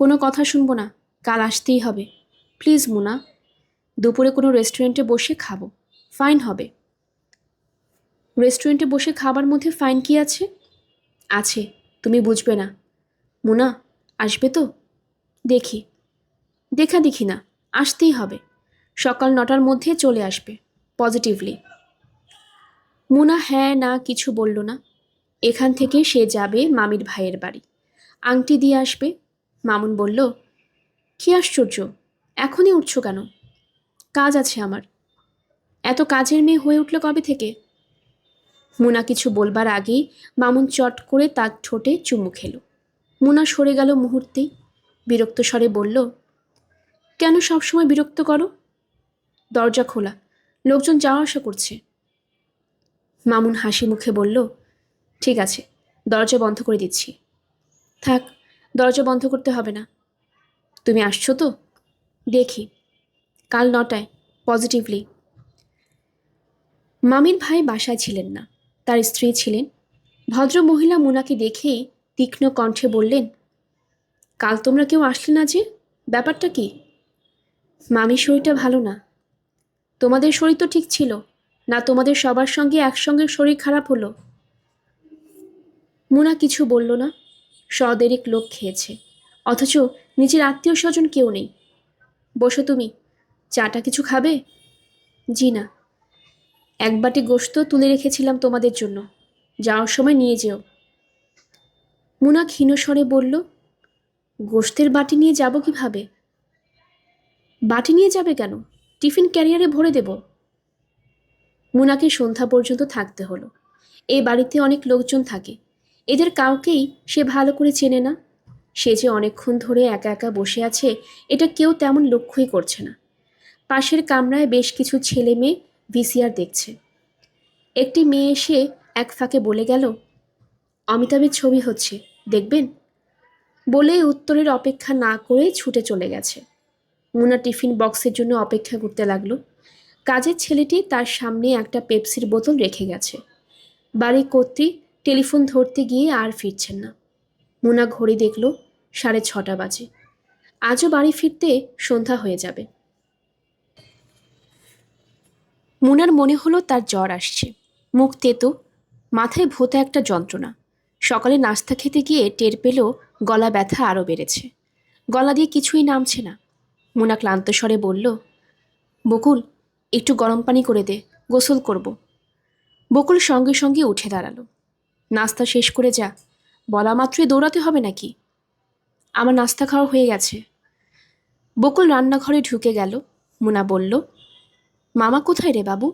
কোনো কথা শুনবো না, কাল আসতেই হবে। প্লিজ মুনা, দুপুরে কোনো রেস্টুরেন্টে বসে খাবো, ফাইন হবে। রেস্টুরেন্টে বসে খাবার মধ্যে ফাইন কি আছে? আছে, তুমি বুঝবে না। মুনা, আসবে তো? দেখি। দেখা দেখি না, আসতেই হবে। সকাল 9টার মধ্যে চলে আসবে, পজিটিভলি। মুনা হ্যাঁ না কিছু বলল না। এখান থেকে সে যাবে মামির ভাইয়ের বাড়ি, আংটি দিয়ে আসবে। মামুন বলল, কি আশ্চর্য, এখনই উঠছো কেন? কাজ আছে আমার। এত কাজের মেয়ে হয়ে উঠল কবে থেকে? মুনা কিছু বলবার আগেই মামুন চট করে তার ঠোঁটে চুমু খেল। মুনা সরে গেল মুহূর্তেই। বিরক্ত স্বরে বলল, কেন সবসময় বিরক্ত করো? দরজা খোলা, লোকজন যাওয়া আসা করছে। মামুন হাসি মুখে বলল, ঠিক আছে, দরজা বন্ধ করে দিচ্ছি। থাক, দরজা বন্ধ করতে হবে না। তুমি আসছো তো? দেখি। কাল 9টায়, পজিটিভলি। মামির ভাই বাসায় ছিলেন না, তার স্ত্রী ছিলেন। ভদ্র মহিলা মুনাকে দেখেই তীক্ষ্ণ কণ্ঠে বললেন, কাল তোমরা কেউ আসলে না যে, ব্যাপারটা কি? মামির শরীরটা ভালো না। তোমাদের শরীর তো ঠিক ছিল না, তোমাদের সবার সঙ্গে একসঙ্গে শরীর খারাপ হলো? মুনা কিছু বলল না। সদেরিক লোক খেয়েছে, অথচ নিজের আত্মীয় স্বজন কেউ নেই। বসো তুমি, চাটা কিছু খাবে? জি না। এক বাটি গোশত তুলে রেখেছিলাম তোমাদের জন্য, যাওয়ার সময় নিয়ে যেও। মুনা ক্ষীণ স্বরে বলল, গোশতের বাটি নিয়ে যাব কিভাবে? বাটি নিয়ে যাবে কেন? টিফিন ক্যারিয়ারে ভরে দেব। মুনাকে সন্ধ্যা পর্যন্ত থাকতে হলো। এই বাড়িতে অনেক লোকজন থাকে, এদের কাউকেই সে ভালো করে চেনে না। সে যে অনেকক্ষণ ধরে একা একা বসে আছে, এটা কেউ তেমন লক্ষ্যই করছে না। পাশের কামরায় বেশ কিছু ছেলে মেয়ে ভিসিআর দেখছে। একটি মেয়ে এসে এক ফাঁকে বলে গেল, অমিতাভের ছবি হচ্ছে, দেখবেন? বলে উত্তরের অপেক্ষা না করে ছুটে চলে গেছে। মুনা টিফিন বক্সের জন্য অপেক্ষা করতে লাগলো। কাজের ছেলেটি তার সামনে একটা পেপসির বোতল রেখে গেছে। বাড়ির কর্ত্রী টেলিফোন ধরতে গিয়ে আর ফিরছেন না। মুনা ঘড়ি দেখল, 6:30 বাজে। আজও বাড়ি ফিরতে সন্ধ্যা হয়ে যাবে। মুনার মনে হলো তার জ্বর আসছে, মুখ তেতো, মাথায় ভোঁতা একটা যন্ত্রণা। সকালে নাস্তা খেতে গিয়ে টের পেল গলা ব্যথা আরও বেড়েছে। গলা দিয়ে কিছুই নামছে না। মুনা ক্লান্ত স্বরে বলল, বকুল, একটু গরম পানি করে দে, গোসল করব। বকুল সঙ্গে সঙ্গে উঠে দাঁড়ালো। নাস্তা শেষ করে যা, বলা মাত্রই দৌড়াতে হবে নাকি? আমার নাস্তা খাওয়া হয়ে গেছে। বকুল রান্নাঘরে ঢুকে গেল। মুনা বলল, মামা কোথায় রে বাবু?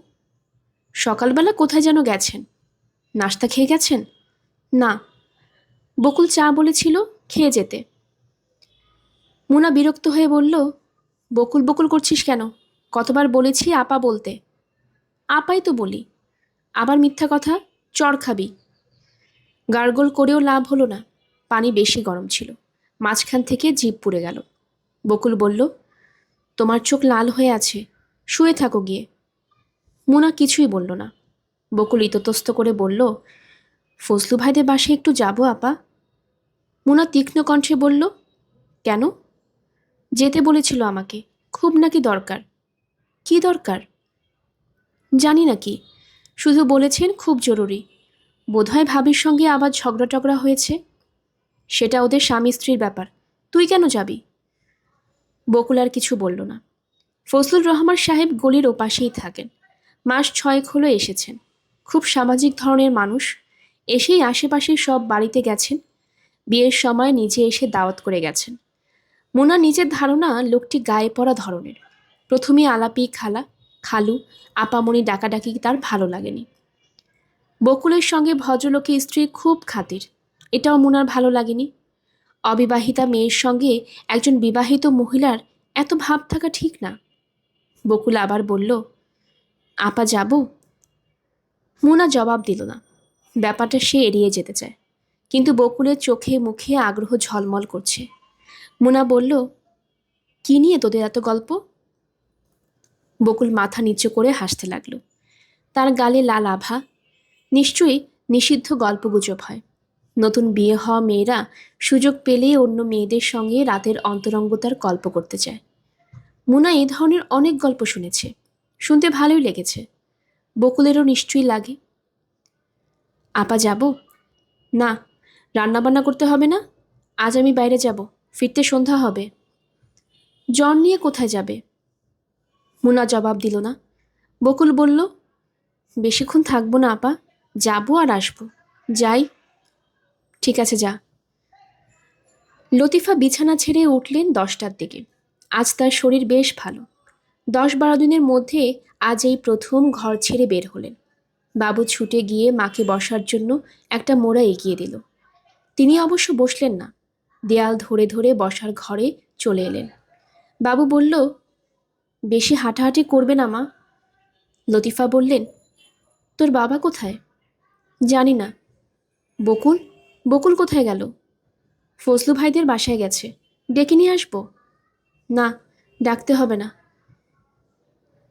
সকালবেলা কোথায় যেন গেছেন। নাস্তা খেয়ে গেছেন? না, বকুল চা বলেছিল খেয়ে যেতে। মুনা বিরক্ত হয়ে বলল, বকুল বকুল করছিস কেন? কতবার বলেছি আপা বলতে। আপাই তো বলি, আবার মিথ্যা কথা, চড় খাবি। গার্গল করেও লাভ হলো না, পানি বেশি গরম ছিল, মাঝখান থেকে জিভ পুড়ে গেল। বকুল বলল, তোমার চোখ লাল হয়ে আছে, শুয়ে থাকো গিয়ে। মুনা কিছুই বলল না। বকুল ইতস্তত করে বলল, ফজলু ভাইদের বাসায় একটু যাব আপা। মুনা তীক্ষ্ণ কণ্ঠে বলল, কেন? যেতে বলেছিল আমাকে, খুব নাকি দরকার। কি দরকার? জানি না কি, শুধু বলেছেন খুব জরুরি। বোধহয় ভাবির সঙ্গে আবার ঝগড়া টগড়া হয়েছে। সেটা ওদের স্বামী স্ত্রীর ব্যাপার, তুই কেন যাবি? বকুল আর কিছু বলল না। ফজলুর রহমান সাহেব গলির ওপাশেই থাকেন। মাস 6 হলো এসেছেন। খুব সামাজিক ধরনের মানুষ। এসেই আশেপাশের সব বাড়িতে গেছেন। বিয়ের সময় নিজে এসে দাওয়াত করে গেছেন। মুনা নিজের ধারণা লোকটি গায়ে পড়া ধরনের। প্রথমে আলাপি খালা, খালু, আপামনি ডাকাডাকি তার ভালো লাগেনি। বকুলের সঙ্গে ভদ্রলোকের স্ত্রীর খুব খাতির, এটাও মুনার ভালো লাগেনি। অবিবাহিতা মেয়ের সঙ্গে একজন বিবাহিত মহিলার এত ভাব থাকা ঠিক না। বকুল আবার বলল, আপা যাব? মুনা জবাব দিল না। ব্যাপারটা সে এড়িয়ে যেতে চায়, কিন্তু বকুলের চোখে মুখে আগ্রহ ঝলমল করছে। মুনা বলল, কি নিয়ে তোদের এত গল্প? বকুল মাথা নিচু করে হাসতে লাগলো। তার গালে লাল আভা। নিশ্চয়ই নিষিদ্ধ গল্পগুজব হয়। নতুন বিয়ে হওয়া মেয়েরা সুযোগ পেলেই অন্য মেয়েদের সঙ্গে রাতের অন্তরঙ্গতার গল্প করতে চায়। মুনা এই ধরনের অনেক গল্প শুনেছে, শুনতে ভালোই লেগেছে। বকুলেরও নিশ্চয়ই লাগে। আপা যাব? না, রান্নাবান্না করতে হবে না, আজ আমি বাইরে যাব, ফিরতে সন্ধ্যা হবে। জ্বর নিয়ে কোথায় যাবে? মুনা জবাব দিল না। বকুল বলল, বেশিক্ষণ থাকবো না আপা, যাবো আর আসবো। যাই। ঠিক আছে, যা। লতিফা বিছানা ছেড়ে উঠলেন 10টার দিকে। আজ তার শরীর বেশ ভালো। 10-12 দিনের মধ্যে আজ এই প্রথম ঘর ছেড়ে বের হলেন। বাবু ছুটে গিয়ে মাকে বসার জন্য একটা মোড়া এগিয়ে দিল। তিনি অবশ্য বসলেন না, দেয়াল ধরে ধরে বসার ঘরে চলে এলেন। বাবু বলল, বেশি হাঁটাহাঁটি করবে না মা। লতিফা বললেন, তোর বাবা কোথায়? জানি না। বকুল? বকুল কোথায় গেল? ফজলু ভাইদের বাসায় গেছে। ডেকে নিয়ে আসবো? না, ডাকতে হবে না।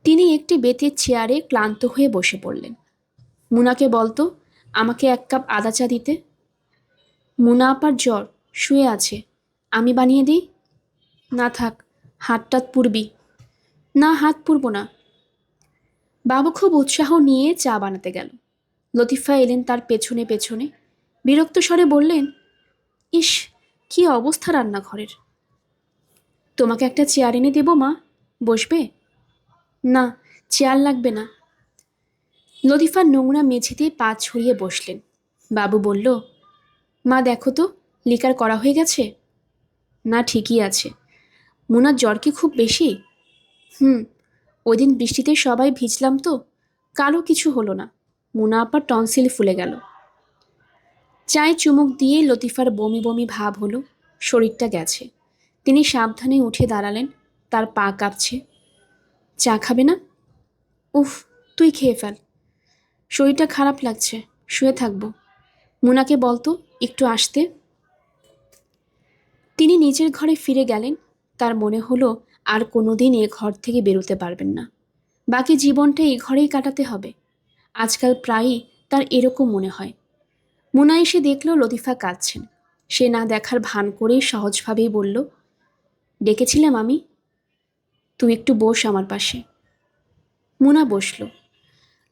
তিনি একটি বেতের চেয়ারে ক্লান্ত হয়ে বসে পড়লেন। মুনাকে বলতো আমাকে 1 কাপ আদা চা দিতে। মুনা আপার জ্বর, শুয়ে আছে, আমি বানিয়ে দিই? না থাক, হাতটাত পুড়বি। না, হাত পুড়ব না। বাবু খুব উৎসাহ নিয়ে চা বানাতে গেল। লতিফা এলেন তার পেছনে পেছনে। বিরক্ত স্বরে বললেন, ইস, কি অবস্থা রান্নাঘরের। তোমাকে একটা চেয়ার এনে দেবো মা, বসবে? না, চেয়ার লাগবে না। লতিফা নোংরা মেঝেতে পা ছড়িয়ে বসলেন। বাবু বলল, মা দেখো তো, লিকার করা হয়ে গেছে? না, ঠিকই আছে। মুনার জ্বর কি খুব বেশি? ওই দিন বৃষ্টিতে সবাই ভিজলাম তো, কারো কিছু হলো না। মুনা আপার টনসিল ফুলে গেল। চায়ে চুমুক দিয়ে লতিফার বমি বমি ভাব হলো, শরীরটা গেছে। তিনি সাবধানে উঠে দাঁড়ালেন, তার পা কাঁপছে। চা খাবে না? উফ, তুই খেয়ে ফেল। শরীরটা খারাপ লাগছে, শুয়ে থাকবো। মুনাকে বলতো একটু আসতে। তিনি নিজের ঘরে ফিরে গেলেন। তার মনে হলো আর কোনোদিন এ ঘর থেকে বেরোতে পারবেন না। বাকি জীবনটা এই ঘরেই কাটাতে হবে। আজকাল প্রায়ই তার এরকম মনে হয়। মুনা এসে দেখল লতিফা কাঁদছেন। সে না দেখার ভান করেই সহজভাবেই বলল, ডেকেছিলাম আমি? তুই একটু বস আমার পাশে। মুনা বসল।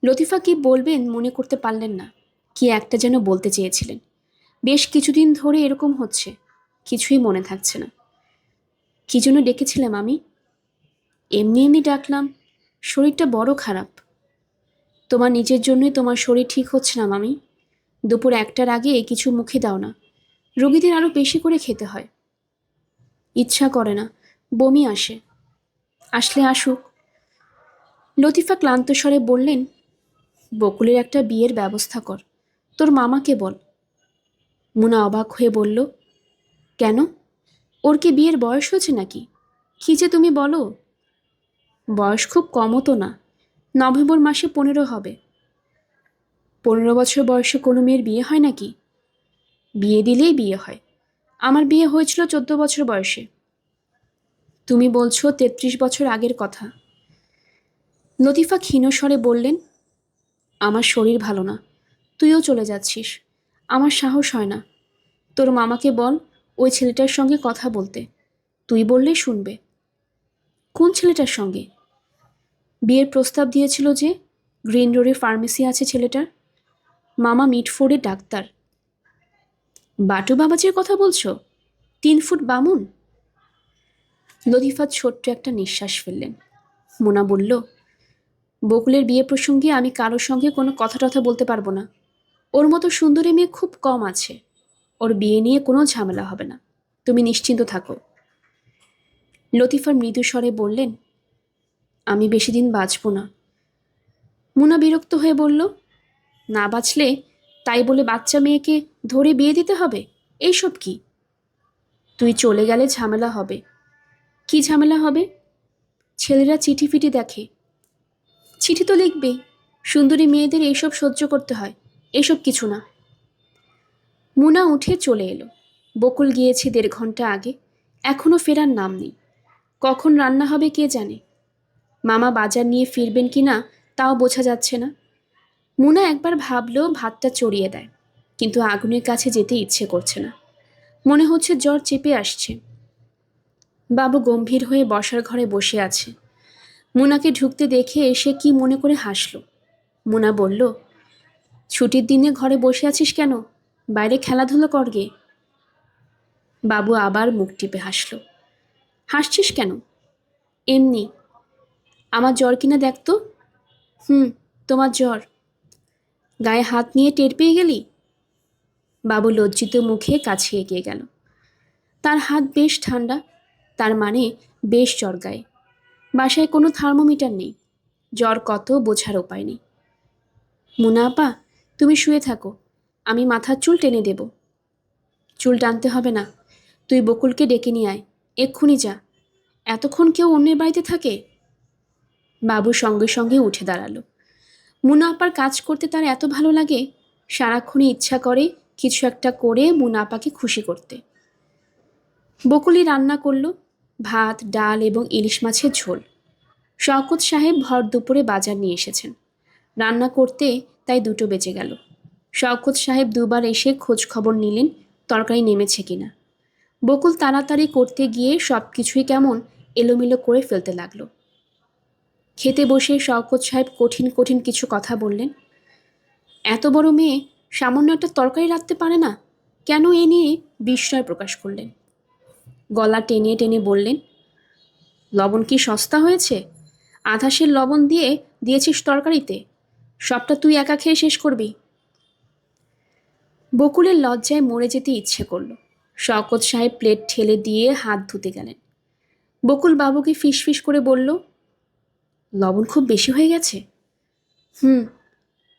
লতিফা কি বলবেন মনে করতে পারলেন না। কি একটা যেন বলতে চেয়েছিলেন। বেশ কিছুদিন ধরে এরকম হচ্ছে, কিছুই মনে থাকছে না। কি জন্য ডেকেছিলাম আমি? এমনি এমনি ডাকলাম, শরীরটা বড় খারাপ। তোমার নিজের জন্যই তোমার শরীর ঠিক হচ্ছে না মামি। দুপুর 1টার আগে কিছু মুখে দাও না, রোগীদের আরও বেশি করে খেতে হয়। ইচ্ছা করে না, বমি আসে। আসলে আসুক। লতিফা ক্লান্ত স্বরে বললেন, বকুলের একটা বিয়ের ব্যবস্থা কর, তোর মামাকে বল। মুনা অবাক হয়ে বলল, কেন? ওর কি বিয়ের বয়স হয়েছে নাকি? কি যে তুমি বলো। বয়স খুব কমও তো না, নভেম্বর মাসে 15 হবে। 15 বছর বয়সে কোনো মেয়ের বিয়ে হয় নাকি? বিয়ে দিলেই বিয়ে হয়। আমার বিয়ে হয়েছিল 14 বছর বয়সে। তুমি বলছো 33 বছর আগের কথা। লতিফা ক্ষীণ স্বরে বললেন, আমার শরীর ভালো না, তুইও চলে যাচ্ছিস। আমার সাহস হয় না। তোর মামাকে বল ওই ছেলেটার সঙ্গে কথা বলতে, তুই বললেই শুনবে। কোন ছেলেটার সঙ্গে? বিয়ের প্রস্তাব দিয়েছিল যে, গ্রিন রোডে ফার্মেসি আছে ছেলেটার। মামা মিটফোর্ডে ডাক্তার। বাটু বাবাজির কথা বলছো? 3 ফুট বামুন? লতিফা ছোট্ট একটা নিঃশ্বাস ফেললেন। মোনা বলল, বকুলের বিয়ে প্রসঙ্গে আমি কারোর সঙ্গে কোনো কথা টথা বলতে পারবো না। ওর মতো সুন্দরী মেয়ে খুব কম আছে। ওর বিয়ে নিয়ে কোনো ঝামেলা হবে না, তুমি নিশ্চিন্ত থাকো। লতিফার মৃদু স্বরে বললেন, আমি বেশি দিন বাঁচব না। মুনা বিরক্ত হয়ে বলল, না বাঁচলে তাই বলে বাচ্চা মেয়েকে ধরে বিয়ে দিতে হবে? এইসব কি? তুই চলে গেলে ঝামেলা হবে। কি ঝামেলা হবে? ছেলেরা চিঠি ফিটি দেখে। চিঠি তো লিখবেই, সুন্দরী মেয়েদের এইসব সহ্য করতে হয়, এসব কিছু না। মুনা উঠে চলে এলো। বকুল গিয়েছে 1.5 ঘন্টা আগে, এখনও ফেরার নাম নেই। কখন রান্না হবে কে জানে। মামা বাজার নিয়ে ফিরবেন কি না তাও বোঝা যাচ্ছে না। মুনা একবার ভাবলেও ভাতটা চড়িয়ে দেয়, কিন্তু আগুনের কাছে যেতে ইচ্ছে করছে না। মনে হচ্ছে জ্বর চেপে আসছে। বাবু গম্ভীর হয়ে বসার ঘরে বসে আছে। মুনাকে ঢুকতে দেখে এসে কি মনে করে হাসল। মুনা বলল, ছুটির দিনে ঘরে বসে আছিস কেন? বাইরে খেলাধুলো কর গে। বাবু আবার মুখ টিপে হাসল। হাসছিস কেন? এমনি। আমার জ্বর কিনা দেখ তো। তোমার জ্বর। গায়ে হাত নিয়ে টের পেয়ে গেলি? বাবু লজ্জিত মুখে কাছে এগিয়ে গেল। তার হাত বেশ ঠান্ডা, তার মানে বেশ জ্বর গায়ে। বাসায় কোনো থার্মোমিটার নেই, জ্বর কত বোঝার উপায় নেই। মুনা আপা, তুমি শুয়ে থাকো, আমি মাথার চুল টেনে দেব। চুল টানতে হবে না, তুই বকুলকে ডেকে নিয়ে আয়, এক্ষুনি যা। এতক্ষণ কেউ অন্যের বাড়িতে থাকে? বাবু সঙ্গে সঙ্গে উঠে দাঁড়ালো। মুনা আপার কাজ করতে তার এত ভালো লাগে, সারাক্ষণই ইচ্ছা করে কিছু একটা করে মুনা আপাকে খুশি করতে। বকুলি রান্না করলো ভাত, ডাল এবং ইলিশ মাছের ঝোল। শওকত সাহেব ভর দুপুরে বাজার নিয়ে এসেছেন। রান্না করতে তাই 2টো বেজে গেল। শওকত সাহেব দুবার এসে খোঁজ খবর নিলেন তরকারি নেমেছে কিনা। বকুল তাড়াতাড়ি করতে গিয়ে সব কিছুই কেমন এলোমেলো করে ফেলতে লাগলো। খেতে বসে শওকত সাহেব কঠিন কঠিন কিছু কথা বললেন। এত বড় মেয়ে সামান্য একটা তরকারি রাখতে পারে না কেন, এ নিয়ে বিস্ময় প্রকাশ করলেন। গলা টেনে টেনে বললেন, লবণ কি সস্তা হয়েছে? আধা সের লবণ দিয়েছিস তরকারিতে, সবটা তুই একা খেয়ে শেষ করবি। বকুলের লজ্জায় মরে যেতে ইচ্ছে করল। শওকত সাহেব প্লেট ঠেলে দিয়ে হাত ধুতে গেলেন। বকুল বাবুকে ফিসফিস করে বলল, লবণ খুব বেশি হয়ে গেছে।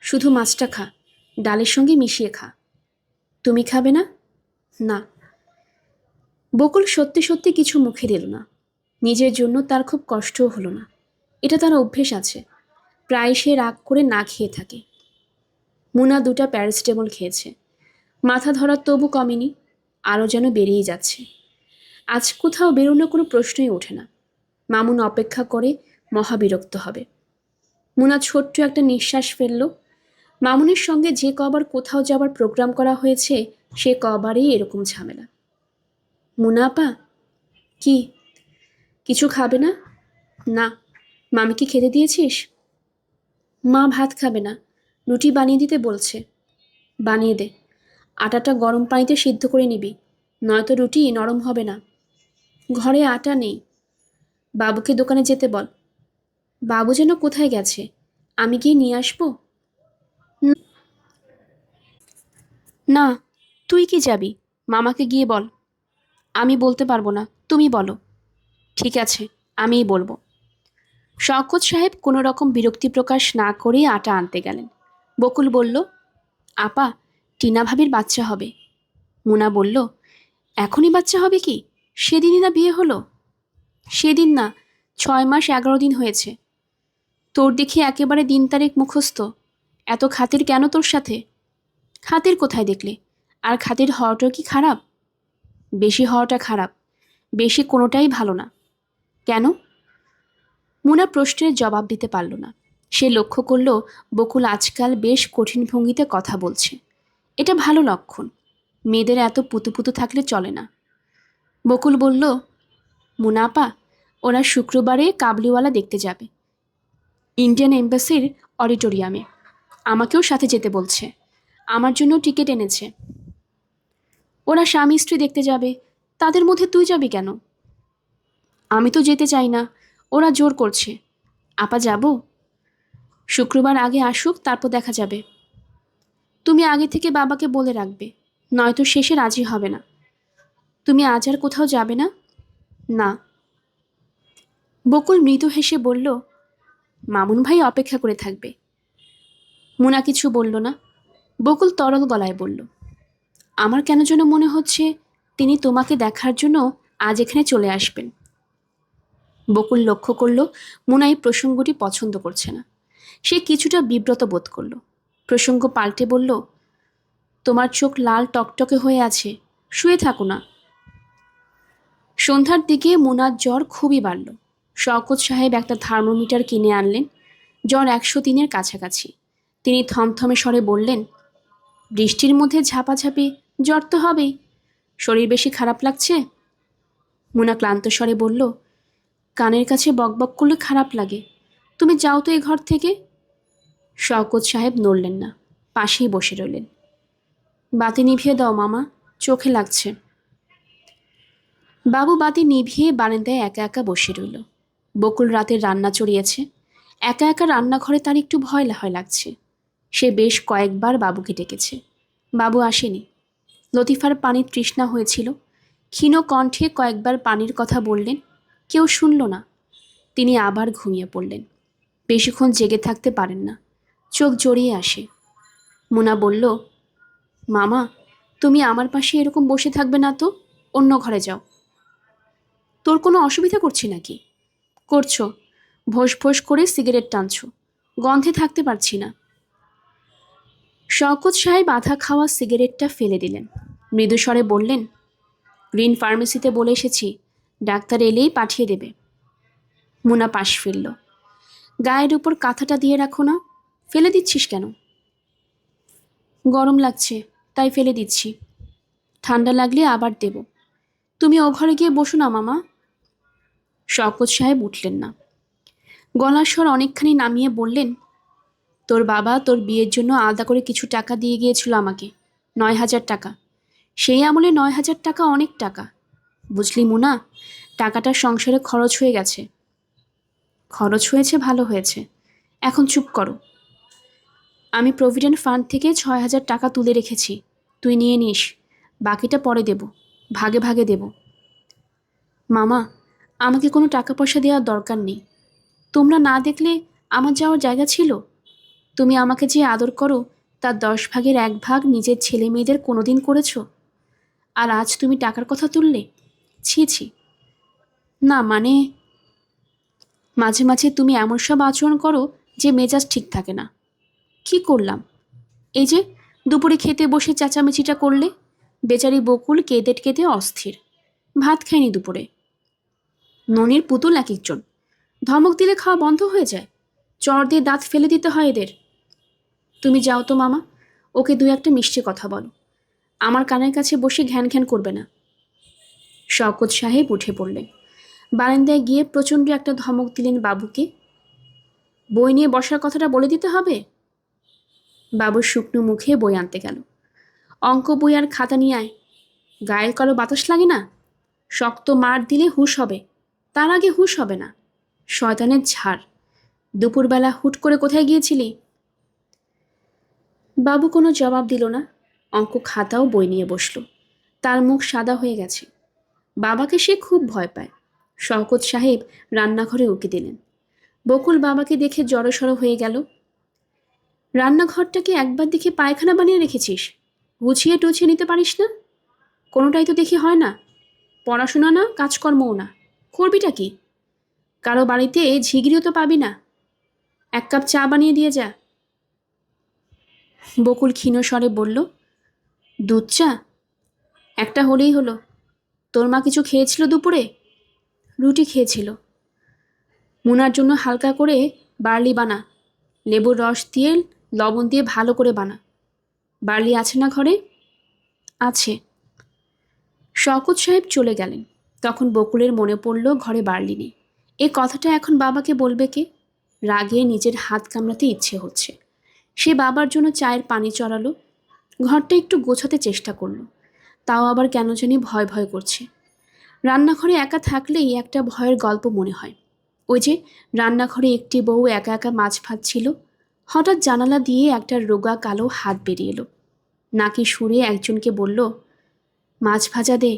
শুধু মাছটা খা, ডালের সঙ্গে মিশিয়ে খা। তুমি খাবে না? না। বকুল সত্যি সত্যি কিছু মুখে দিল না। নিজের জন্য তার খুব কষ্টও হলো না। এটা তার অভ্যেস আছে, প্রায় সে রাগ করে না খেয়ে থাকে। মুনা 2টা প্যারাসিটামল খেয়েছে, মাথা ধরার তবু কমেনি, আরও যেন বেরিয়ে যাচ্ছে। আজ কোথাও বেরোনোর কোনো প্রশ্নই ওঠে না। মামুন অপেক্ষা করে মহাবিরক্ত হবে। মুনা ছোট্ট একটা নিঃশ্বাস ফেলল। মামুনের সঙ্গে যে কবার কোথাও যাবার প্রোগ্রাম করা হয়েছে সে কবারই এরকম ঝামেলা। মুনা আপা, কি কিছু খাবে না? না। মামিকে খেতে দিয়েছিস? মা ভাত খাবে না, রুটি বানিয়ে দিতে বলছে। বানিয়ে দে, আটাটা গরম পানিতে সিদ্ধ করে নিবি, নয়তো রুটি নরম হবে না। ঘরে আটা নেই। বাবুকে দোকানে যেতে বল। বাবু যেন কোথায় গেছে, আমি গিয়ে নিয়ে আসবো? না, তুই কি যাবি? মামাকে গিয়ে বল। আমি বলতে পারবো না, তুমি বলো। ঠিক আছে, আমিই বলবো। শওকত সাহেব কোনো রকম বিরক্তি প্রকাশ না করে আটা আনতে গেলেন। বকুল বলল, আপা, টিনা ভাবির বাচ্চা হবে। মুনা বলল, এখনই বাচ্চা হবে কি? সেদিনই না বিয়ে হলো। সেদিন না, 6 মাস 11 দিন হয়েছে। তোর দেখি একেবারে দিন তারিখ মুখস্থ। এত খাতির কেন তোর সাথে? খাতির কোথায় দেখলে? আর খাতির হওয়াটা কি খারাপ? বেশি হওয়াটা খারাপ, বেশি কোনোটাই ভালো না। কেন? মুনা প্রশ্নের জবাব দিতে পারল না। সে লক্ষ্য করল বকুল আজকাল বেশ কঠিন ভঙ্গিতে কথা বলছে। এটা ভালো লক্ষণ। মেয়েদের এত পুতুপুতু থাকলে চলে না। বকুল বলল, মুনা আপা, ওরা শুক্রবারে কাবলিওয়ালা দেখতে যাবে ইন্ডিয়ান এম্বাসির অডিটোরিয়ামে। আমাকেও সাথে যেতে বলছে, আমার জন্য টিকিট এনেছে। ওরা স্বামী স্ত্রী দেখতে যাবে, তাদের মধ্যে তুই যাবি কেন? আমি তো যেতে চাই না, ওরা জোর করছে। আপা যাব? শুক্রবার আগে আসুক, তারপর দেখা যাবে। তুমি আগে থেকে বাবাকে বলে রাখবে, নয়তো শেষে রাজি হবে না। তুমি আজ আর কোথাও যাবে না? না। বকুল মৃদু হেসে বলল, মামুন ভাই অপেক্ষা করে থাকবে। মুনা কিছু বলল না। বকুল তরল গলায় বলল, আমার কেন যেন মনে হচ্ছে তিনি তোমাকে দেখার জন্য আজ এখানে চলে আসবেন। বকুল লক্ষ্য করল মুনা এই প্রসঙ্গটি পছন্দ করছে না। সে কিছুটা বিব্রত বোধ করল। প্রসঙ্গ পাল্টে বলল, তোমার চোখ লাল টকটকে হয়ে আছে, শুয়ে থাকো না। সন্ধ্যার দিকে মুনার জ্বর খুবই বাড়ল। শওকত সাহেব একটা থার্মোমিটার কিনে আনলেন। জ্বর 103-এর কাছাকাছি। তিনি থমথমে স্বরে বললেন, বৃষ্টির মধ্যে ঝাপাঝাপি, জ্বর তো হবেই। শরীর বেশি খারাপ লাগছে? মুনা ক্লান্ত স্বরে বলল, কানের কাছে বকবক করলে খারাপ লাগে। তুমি যাও তো এই ঘর থেকে। শওকত সাহেব নড়লেন না, পাশেই বসে রইলেন। বাতি নিভিয়ে দাও মামা, চোখে লাগছে। বাবু বাতি নিভিয়ে বারান্দায় একা একা বসে রইল। বকুল রাতের রান্না চড়িয়েছে। একা একা রান্নাঘরে তার একটু ভয় লাগছে। সে বেশ কয়েকবার বাবুকে ডেকেছে, বাবু আসেনি। লতিফার পানির তৃষ্ণা হয়েছিল। ক্ষীণ কণ্ঠে কয়েকবার পানির কথা বললেন, কেউ শুনল না। তিনি আবার ঘুমিয়ে পড়লেন। বেশিক্ষণ জেগে থাকতে পারেন না, চোখ জড়িয়ে আসে। মুনা বলল, মামা, তুমি আমার পাশে এরকম বসে থাকবে না তো, অন্য ঘরে যাও। তোর কোনো অসুবিধা করছি নাকি? করছো, ভোস ভোস করে সিগারেট টানছো, গন্ধে থাকতে পারছি না। শওকত সাহেব আধা খাওয়া সিগারেটটা ফেলে দিলেন। মৃদুস্বরে বললেন, গ্রিন ফার্মেসিতে বলে এসেছি, ডাক্তার এলেই পাঠিয়ে দেবে। মুনা পাশ ফিরল। গায়ের উপর কাঁথাটা দিয়ে রাখো না, ফেলে দিচ্ছিস কেন? গরম লাগছে, তাই ফেলে দিচ্ছি। ঠান্ডা লাগলে আবার দেব। তুমি ও ঘরে গিয়ে বসো না মামা। শওকত সাহেব উঠলেন না। গলার স্বর অনেকখানি নামিয়ে বললেন, তোর বাবা তোর বিয়ের জন্য আলাদা করে কিছু টাকা দিয়ে গিয়েছিল আমাকে, 9,000 টাকা। সেই আমলে 9,000 টাকা অনেক টাকা, বুঝলি মুনা? টাকাটা সংসারে খরচ হয়ে গেছে। খরচ হয়েছে, ভালো হয়েছে, এখন চুপ করো। আমি প্রভিডেন্ট ফান্ড থেকে 6,000 টাকা তুলে রেখেছি, তুই নিয়ে নিস, বাকিটা পরে দেব, ভাগে ভাগে দেব। মামা, আমাকে কোনো টাকা পয়সা দেওয়ার দরকার নেই। তোমরা না দেখলে আমার যাওয়ার জায়গা ছিল? তুমি আমাকে যে আদর করো তার 10 ভাগের 1 ভাগ নিজের ছেলে মেয়েদের কোনোদিন করেছ, আর আজ তুমি টাকার কথা তুললে? ছি ছি। না মানে, মাঝে মাঝে তুমি এমন সব আচরণ করো যে মেজাজ ঠিক থাকে না। কি করলাম? এই যে দুপুরে খেতে বসে চেঁচামেচিটা করলে, বেচারি বকুল কেঁদে কেঁদে অস্থির, ভাত খায়নি দুপুরে। ননির পুতুল এক একজন, ধমক দিলে খাওয়া বন্ধ হয়ে যায়, চর দিয়ে দাঁত ফেলে দিতে হয় এদের। তুমি যাও তো মামা, ওকে 2-1 মিষ্টি কথা বলো, আমার কানের কাছে বসে ঘ্যান ঘ্যান করবে না। শওকত সাহেব উঠে পড়লেন। বারান্দায় গিয়ে প্রচণ্ড একটা ধমক দিলেন বাবুকে। বই নিয়ে বসার কথাটা বলে দিতে হবে। বাবুর শুকনো মুখে বই আনতে গেল। অঙ্ক বই আর খাতা নিয়ে আয়। গায়ের কারো বাতাস লাগে না? শক্ত মার দিলে হুঁশ হবে, তার আগে হুঁশ হবে না। শয়তানের ঝাড়। দুপুরবেলা হুট করে কোথায় গিয়েছিলি? বাবু কোনো জবাব দিল না। অঙ্ক খাতাও বই নিয়ে বসল। তার মুখ সাদা হয়ে গেছে। বাবাকে সে খুব ভয় পায়। শওকত সাহেব রান্নাঘরে উকি দিলেন। বকুল বাবাকে দেখে জড়সড় হয়ে গেল। রান্নাঘরটাকে একবার দেখে পায়খানা বানিয়ে রেখেছিস, গুছিয়ে টুছিয়ে নিতে পারিস না? কোনোটাই তো দেখি হয় না। পড়াশোনা না, কাজকর্মও না, করবিটা কি? কারো বাড়িতে ঝিগড়িও তো পাবি না। 1 কাপ চা বানিয়ে দিয়ে যা। বকুল ক্ষীণ স্বরে বলল, দুধ চা? একটা হলেই হলো। তোর মা কিছু খেয়েছিল দুপুরে? রুটি খেয়েছিল। মুনার জন্য হালকা করে বার্লি বানা, লেবুর রস দিয়ে লবণ দিয়ে ভালো করে বানা। বার্লি আছে না ঘরে? আছে। শওকত সাহেব চলে গেলেন। তখন বকুলের মনে পড়ল ঘরে বার্লি নেই। এ কথাটা এখন বাবাকে বলবে কে? রাগে নিজের হাত কামড়াতে ইচ্ছে হচ্ছে। সে বাবার জন্য চায়ের পানি চড়ালো, ঘরটা একটু গোছাতে চেষ্টা করলো, তাও আবার কেন জানি ভয় ভয় করছে। রান্নাঘরে একা থাকলেই একটা ভয়ের গল্প মনে হয়। ওই যে রান্নাঘরে একটি বউ একা একা মাছ ভাজছিল, হঠাৎ জানালা দিয়ে একটা রোগা কালো হাত বেরিয়ে এলো। নাকি সুরে একজনকে বলল, মাছ ভাজা দে।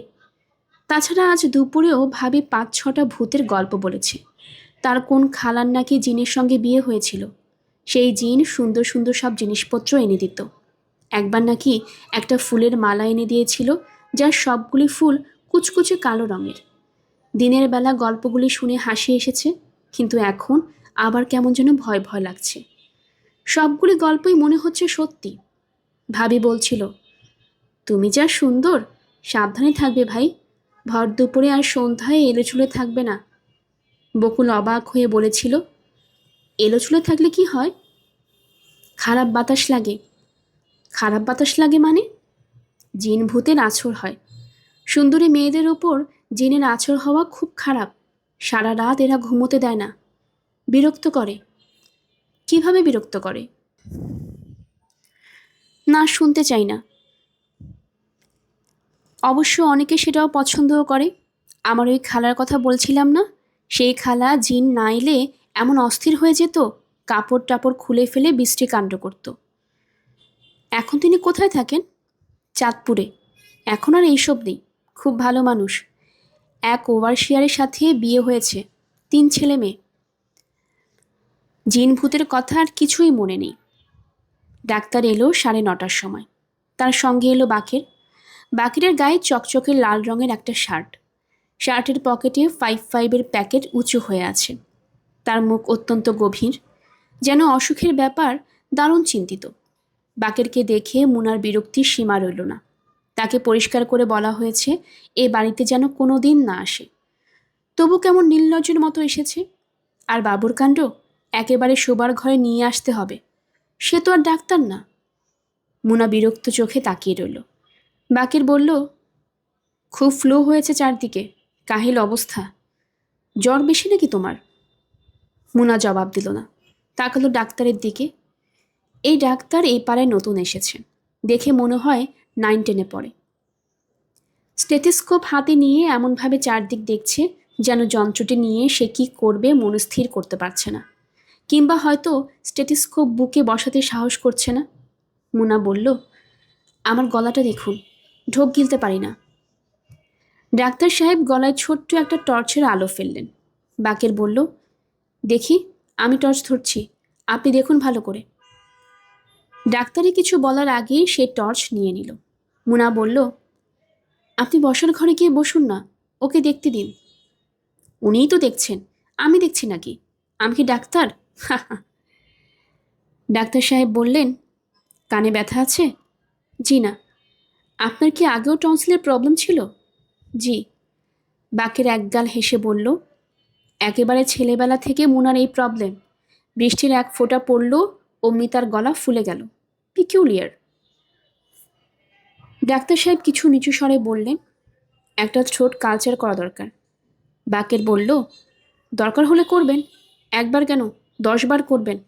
তাছাড়া আজ দুপুরেও ভাবি 5-6টা ভূতের গল্প বলেছে। তার কোন খালার নাকি জিনের সঙ্গে বিয়ে হয়েছিল, সেই জিন সুন্দর সুন্দর সব জিনিসপত্র এনে দিত। একবার নাকি একটা ফুলের মালা এনে দিয়েছিল, যার সবগুলি ফুল কুচকুচে কালো রঙের। দিনের বেলা গল্পগুলি শুনে হাসি এসেছে, কিন্তু এখন আবার কেমন যেন ভয় ভয় লাগছে। সবগুলি গল্পই মনে হচ্ছে সত্যি। ভাবি বলছিল, তুমি যা সুন্দর, সাবধানে থাকবে ভাই, ভর দুপুরে আর সন্ধ্যায় এলোচুলে থাকবে না। বকুল অবাক হয়ে বলেছিল, এলোচুলে থাকলে কি হয়? খারাপ বাতাস লাগে। খারাপ বাতাস লাগে মানে? জিন ভূতের আছর হয়। সুন্দরী মেয়েদের ওপর জিনের আছর হওয়া খুব খারাপ। সারা রাত এরা ঘুমোতে দেয় না, বিরক্ত করে। কিভাবে বিরক্ত করে? না, শুনতে চাই না। অবশ্য অনেকে সেটাও পছন্দও করে। আমার ওই খালার কথা বলছিলাম না, সেই খালা জিন না এলে এমন অস্থির হয়ে যেত, কাপড় টাপড় খুলে ফেলে বিশ্রী কাণ্ড করত। এখন তিনি কোথায় থাকেন? চাঁদপুরে। এখন আর এইসব নেই, খুব ভালো মানুষ। এক ওভারসিয়ারের সাথে বিয়ে হয়েছে, 3 ছেলে মেয়ে। জিন ভূতের কথা আর কিছুই মনে নেই। ডাক্তার এলো 9:30টার সময়। তার সঙ্গে এলো বাকের। বাকিটার গায়ে চকচকে লাল রঙের একটা শার্ট। শার্টের পকেটে 5-5 প্যাকেট উঁচু হয়ে আছে। তার মুখ অত্যন্ত গভীর। যেন অসুখের ব্যাপার দারুণ চিন্তিত। বাকেরকে দেখে মুনার বিরক্তির সীমা রইল না। তাকে পরিষ্কার করে বলা হয়েছে এ বাড়িতে যেন কোনো দিন না আসে, তবু কেমন নির্লজ্জের মতো এসেছে। আর বাবুর কাণ্ড, একেবারে শোবার ঘরে নিয়ে আসতে হবে। সে তো আর ডাক্তার না। মুনা বিরক্ত চোখে তাকিয়ে রইল। বাকের বলল, খুব ফ্লু হয়েছে চারদিকে, কাহিল অবস্থা। জ্বর বেশি নাকি তোমার? মুনা জবাব দিল না, তাকালো ডাক্তারের দিকে। এই ডাক্তার এই পাড়ায় নতুন এসেছেন, দেখে মনে হয় 9-10-এ পড়ে। স্টেথিস্কোপ হাতে নিয়ে এমনভাবে চারদিক দেখছে যেন যন্ত্রটি নিয়ে সে কি করবে মনস্থির করতে পারছে না, কিংবা হয়তো স্টেথিস্কোপ বুকে বসাতে সাহস করছে না। মুনা বলল, আমার গলাটা দেখুন, ঢোক গিলতে পারি না। ডাক্তার সাহেব গলায় ছোট্ট একটা টর্চের আলো ফেললেন। বাকের বলল, দেখি, আমি টর্চ ধরছি, আপনি দেখুন ভালো করে। ডাক্তারে কিছু বলার আগেই সে টর্চ নিয়ে নিল। মুনা বলল, আপনি বসার ঘরে গিয়ে বসুন না, ওকে দেখতে দিন। উনিই তো দেখছেন, আমি দেখছি নাকি? আমি কি ডাক্তার? ডাক্তার সাহেব বললেন, কানে ব্যথা আছে? জি না। আপনার কি আগেও টনসিলের প্রবলেম ছিল? জি। বাকের একগাল হেসে বলল, একেবারে ছেলেবেলা থেকে মুনার এই প্রবলেম। বৃষ্টির এক ফোঁটা পড়ল অমনি তার গলা ফুলে গেল। পিকিউলিয়ার। ডাক্তার সাহেব কিছু নিচু স্বরে বললেন, একটা থ্রোট কালচার করা দরকার। বাকের বলল, দরকার হলে করবেন, একবার কেন 10 বার করবেন।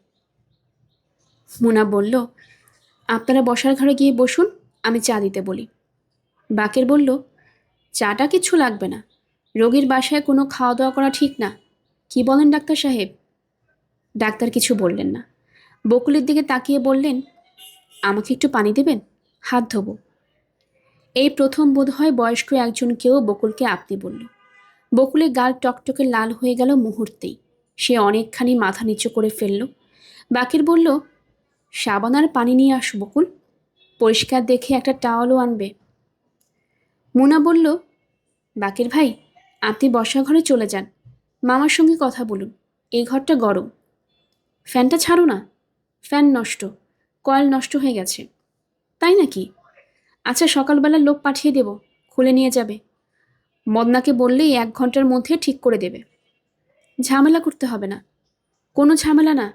মুনা বলল, আপনারা বসার ঘরে গিয়ে বসুন, আমি চা দিতে বলি। বাকের বলল, চাটা কিচ্ছু লাগবে না, রোগীর বাসায় কোনো খাওয়া দাওয়া করা ঠিক না। কি বলেন ডাক্তার সাহেব? ডাক্তার কিছু বললেন না। বকুলের দিকে তাকিয়ে বললেন, আমাকে একটু পানি দেবেন, হাত ধোবো। এই প্রথম বোধহয় বয়স্ক একজনকেও বকুলকে আপনি বলল। বকুলের গাল টকটকে লাল হয়ে গেল মুহূর্তেই। সে অনেকখানি মাথা নিচু করে ফেলল। বাকের বলল, সাবান আর পানি নিয়ে আস বকুল, পরিষ্কার দেখে একটা টাওয়ালও আনবে। মুনা বলল, বাকের ভাই, আপনি বসা ঘরে চলে যান, মামার সঙ্গে কথা বলুন, এই ঘরটা গরম। ফ্যানটা ছাড়ো না। ফ্যান নষ্ট, কয়েল নষ্ট হয়ে গেছে। তাই নাকি? আচ্ছা, সকালবেলা লোক পাঠিয়ে দেব, খুলে নিয়ে যাবে। মদনাকে বললেই 1 ঘন্টার মধ্যে ঠিক করে দেবে। ঝামেলা করতে হবে না। কোনো ঝামেলা না,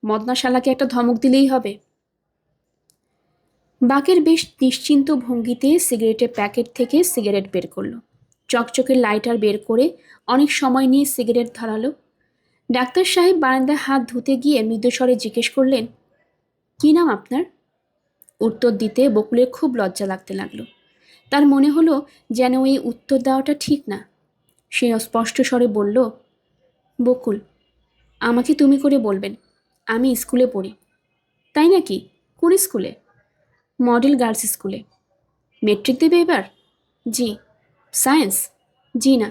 মদনা শালাকে একটা ধমক দিলেই হবে। বাকের বেশ নিশ্চিন্ত ভঙ্গিতে সিগারেটের প্যাকেট থেকে সিগারেট বের করলো। চকচকে লাইটার বের করে অনেক সময় নিয়ে সিগারেট ধরালো। ডাক্তার সাহেব বারান্দায় হাত ধুতে গিয়ে মৃদুস্বরে জিজ্ঞেস করলেন, কী নাম আপনার? উত্তর দিতে বকুলের খুব লজ্জা লাগতে লাগলো। তার মনে হলো যেন এই উত্তর দেওয়াটা ঠিক না। সে অস্পষ্ট স্বরে বলল, বকুল। আমাকে তুমি করে বলবেন, আমি স্কুলে পড়ি। তাই নাকি? কোন স্কুলে? মডেল গার্লস স্কুলে। মেট্রিক দেবে এবার? জি। সায়েন্স? জি না।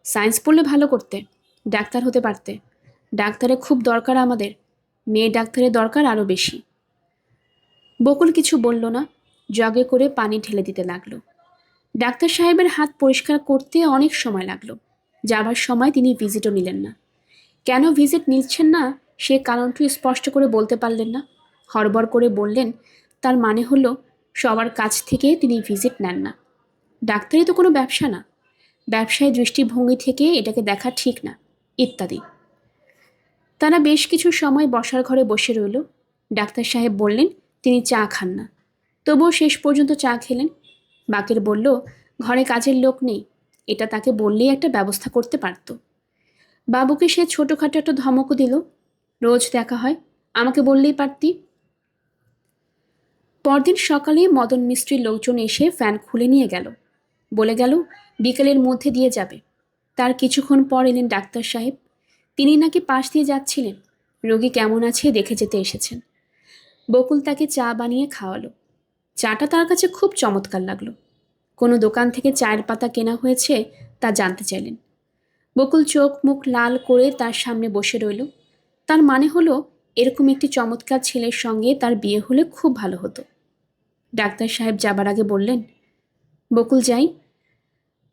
সায়েন্স পড়লে ভালো করতে, ডাক্তার হতে পারতে। ডাক্তারের খুব দরকার আমাদের, মেয়ে ডাক্তারের দরকার আরও বেশি। বকুল কিছু বলল না, জগে করে পানি ঢেলে দিতে লাগলো। ডাক্তার সাহেবের হাত পরিষ্কার করতে অনেক সময় লাগলো। যাবার সময় তিনি ভিজিটও নিলেন না। কেন ভিজিট নিচ্ছেন না সে কারণটি স্পষ্ট করে বলতে পারলেন না। হড়বড় করে বললেন, তার মানে হলো সবার কাছ থেকে তিনি ভিজিট নেন না। ডাক্তারি তো কোনো ব্যবসা না, ব্যবসায় দৃষ্টিভঙ্গি থেকে এটাকে দেখা ঠিক না, ইত্যাদি। তারা বেশ কিছু সময় বসার ঘরে বসে রইল। ডাক্তার সাহেব বললেন তিনি চা খান না, তবুও শেষ পর্যন্ত চা খেলেন। বাকের বলল, ঘরে কাজের লোক নেই, এটা তাকে বললেই একটা ব্যবস্থা করতে পারত। বাবুকে সে ছোটোখাটো একটা ধমকও দিল, রোজ দেখা হয়, আমাকে বললেই পারতি। পরদিন সকালে মদন মিস্ত্রির লোকজন এসে ফ্যান খুলে নিয়ে গেল, বলে গেল বিকেলের মধ্যে দিয়ে যাবে। তার কিছুক্ষণ পর এলেন ডাক্তার সাহেব। তিনি নাকি পাশ দিয়ে যাচ্ছিলেন, রোগী কেমন আছে দেখে যেতে এসেছেন। বকুল তাকে চা বানিয়ে খাওয়ালো। চাটা তার কাছে খুব চমৎকার লাগলো। কোনো দোকান থেকে চায়ের পাতা কেনা হয়েছে তা জানতে চাইলেন। বকুল চোখ মুখ লাল করে তার সামনে বসে রইল। তার মানে হলো এরকম একটি চমৎকার ছেলের সঙ্গে তার বিয়ে হলে খুব ভালো হতো। ডাক্তার সাহেব যাবার আগে বললেন, বকুল যাই।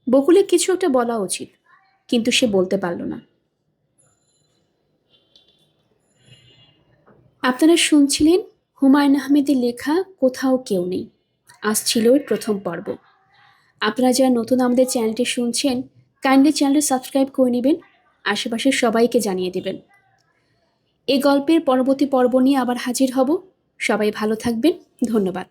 বকুলের কিছু একটা বলা উচিত, কিন্তু সে বলতে পারল না। আপনারা শুনছিলেন হুমায়ুন আহমেদের লেখা কোথাও কেউ নেই। আজ ছিল এর প্রথম পর্ব। আপনারা যারা নতুন আমাদের চ্যানেলটি শুনছেন, কাইন্ডলি চ্যানেলটি সাবস্ক্রাইব করে নেবেন, আশেপাশের সবাইকে জানিয়ে দেবেন। এই গল্পের পরবর্তী পর্ব নিয়ে আবার হাজির হব। সবাই ভালো থাকবেন। ধন্যবাদ।